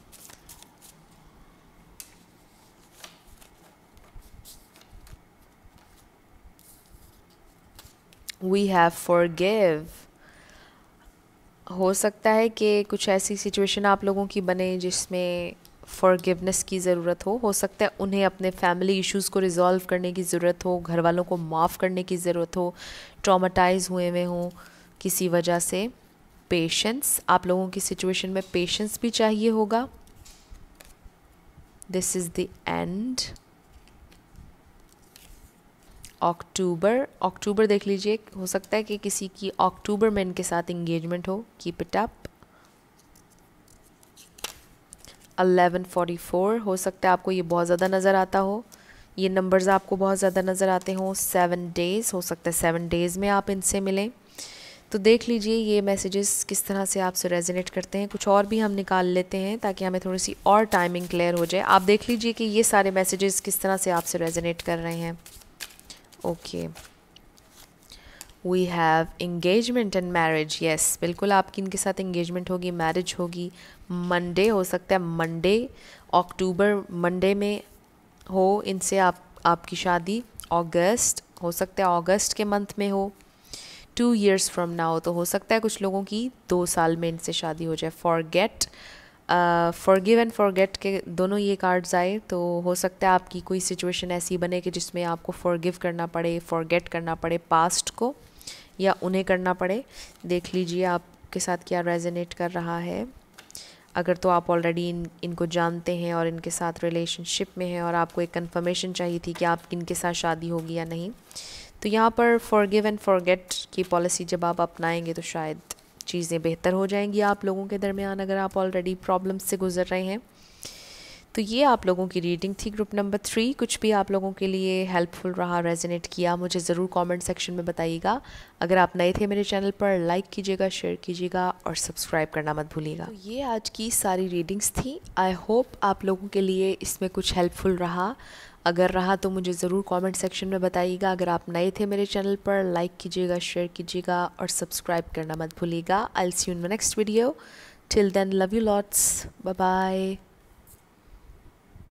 We have forgive. हो सकता है कि कुछ ऐसी सिचुएशन आप लोगों की बने जिसमें फॉरगिवनेस की ज़रूरत हो सकता है उन्हें अपने फैमिली इश्यूज़ को रिज़ॉल्व करने की ज़रूरत हो, घर वालों को माफ़ करने की ज़रूरत हो, ट्रॉमाटाइज़ हुए हुए हों किसी वजह से। पेशेंस, आप लोगों की सिचुएशन में पेशेंस भी चाहिए होगा। This is the end. अक्टूबर देख लीजिए, हो सकता है कि किसी की अक्टूबर में इनके साथ इंगेजमेंट हो। Keep it up. 1144, हो सकता है आपको ये बहुत ज़्यादा नज़र आता हो, ये नंबर्स आपको बहुत ज़्यादा नज़र आते हों। 7 डेज़, हो सकता है 7 डेज़ में आप इनसे मिलें। तो देख लीजिए ये मैसेजेस किस तरह से आपसे रेजोनेट करते हैं। कुछ और भी हम निकाल लेते हैं ताकि हमें थोड़ी सी और टाइमिंग क्लियर हो जाए। आप देख लीजिए कि ये सारे मैसेजेस किस तरह से आपसे रेजोनेट कर रहे हैं। Okay, we have engagement and marriage. Yes, बिल्कुल आपकी इनके साथ इंगेजमेंट होगी, मैरिज होगी। मंडे, हो सकता है मंडे, अक्टूबर मंडे में हो इनसे आपकी शादी। अगस्त, हो सकता है अगस्त के मंथ में हो। 2 years फ्रॉम नाउ, तो हो सकता है कुछ लोगों की 2 साल में इनसे शादी हो जाए। फॉरगेट, फॉरगिव एंड फॉरगेट के दोनों ये कार्ड्स आए, तो हो सकता है आपकी कोई सिचुएशन ऐसी बने कि जिसमें आपको फॉरगिव करना पड़े, फॉरगेट करना पड़े पास्ट को, या उन्हें करना पड़े। देख लीजिए आपके साथ क्या रेजोनेट कर रहा है। अगर तो आप ऑलरेडी इनको जानते हैं और इनके साथ रिलेशनशिप में हैं और आपको एक कंफर्मेशन चाहिए थी कि आपकी इनके साथ शादी होगी या नहीं, तो यहाँ पर फॉरगिव एंड फॉरगेट की पॉलिसी जब आप अपनाएंगे तो शायद चीज़ें बेहतर हो जाएंगी आप लोगों के दरमियान, अगर आप ऑलरेडी प्रॉब्लम से गुजर रहे हैं। तो ये आप लोगों की रीडिंग थी ग्रुप नंबर 3। कुछ भी आप लोगों के लिए हेल्पफुल रहा, रेजोनेट किया, मुझे ज़रूर कमेंट सेक्शन में बताइएगा। अगर आप नए थे मेरे चैनल पर, लाइक कीजिएगा, शेयर कीजिएगा और सब्सक्राइब करना मत भूलिएगा। तो ये आज की सारी रीडिंग्स थी। आई होप आप लोगों के लिए इसमें कुछ हेल्पफुल रहा। अगर रहा तो मुझे ज़रूर कमेंट सेक्शन में बताइएगा। अगर आप नए थे मेरे चैनल पर, लाइक कीजिएगा, शेयर कीजिएगा और सब्सक्राइब करना मत भूलिएगा। I will see you in my next video. Till then, love you lots, bye bye.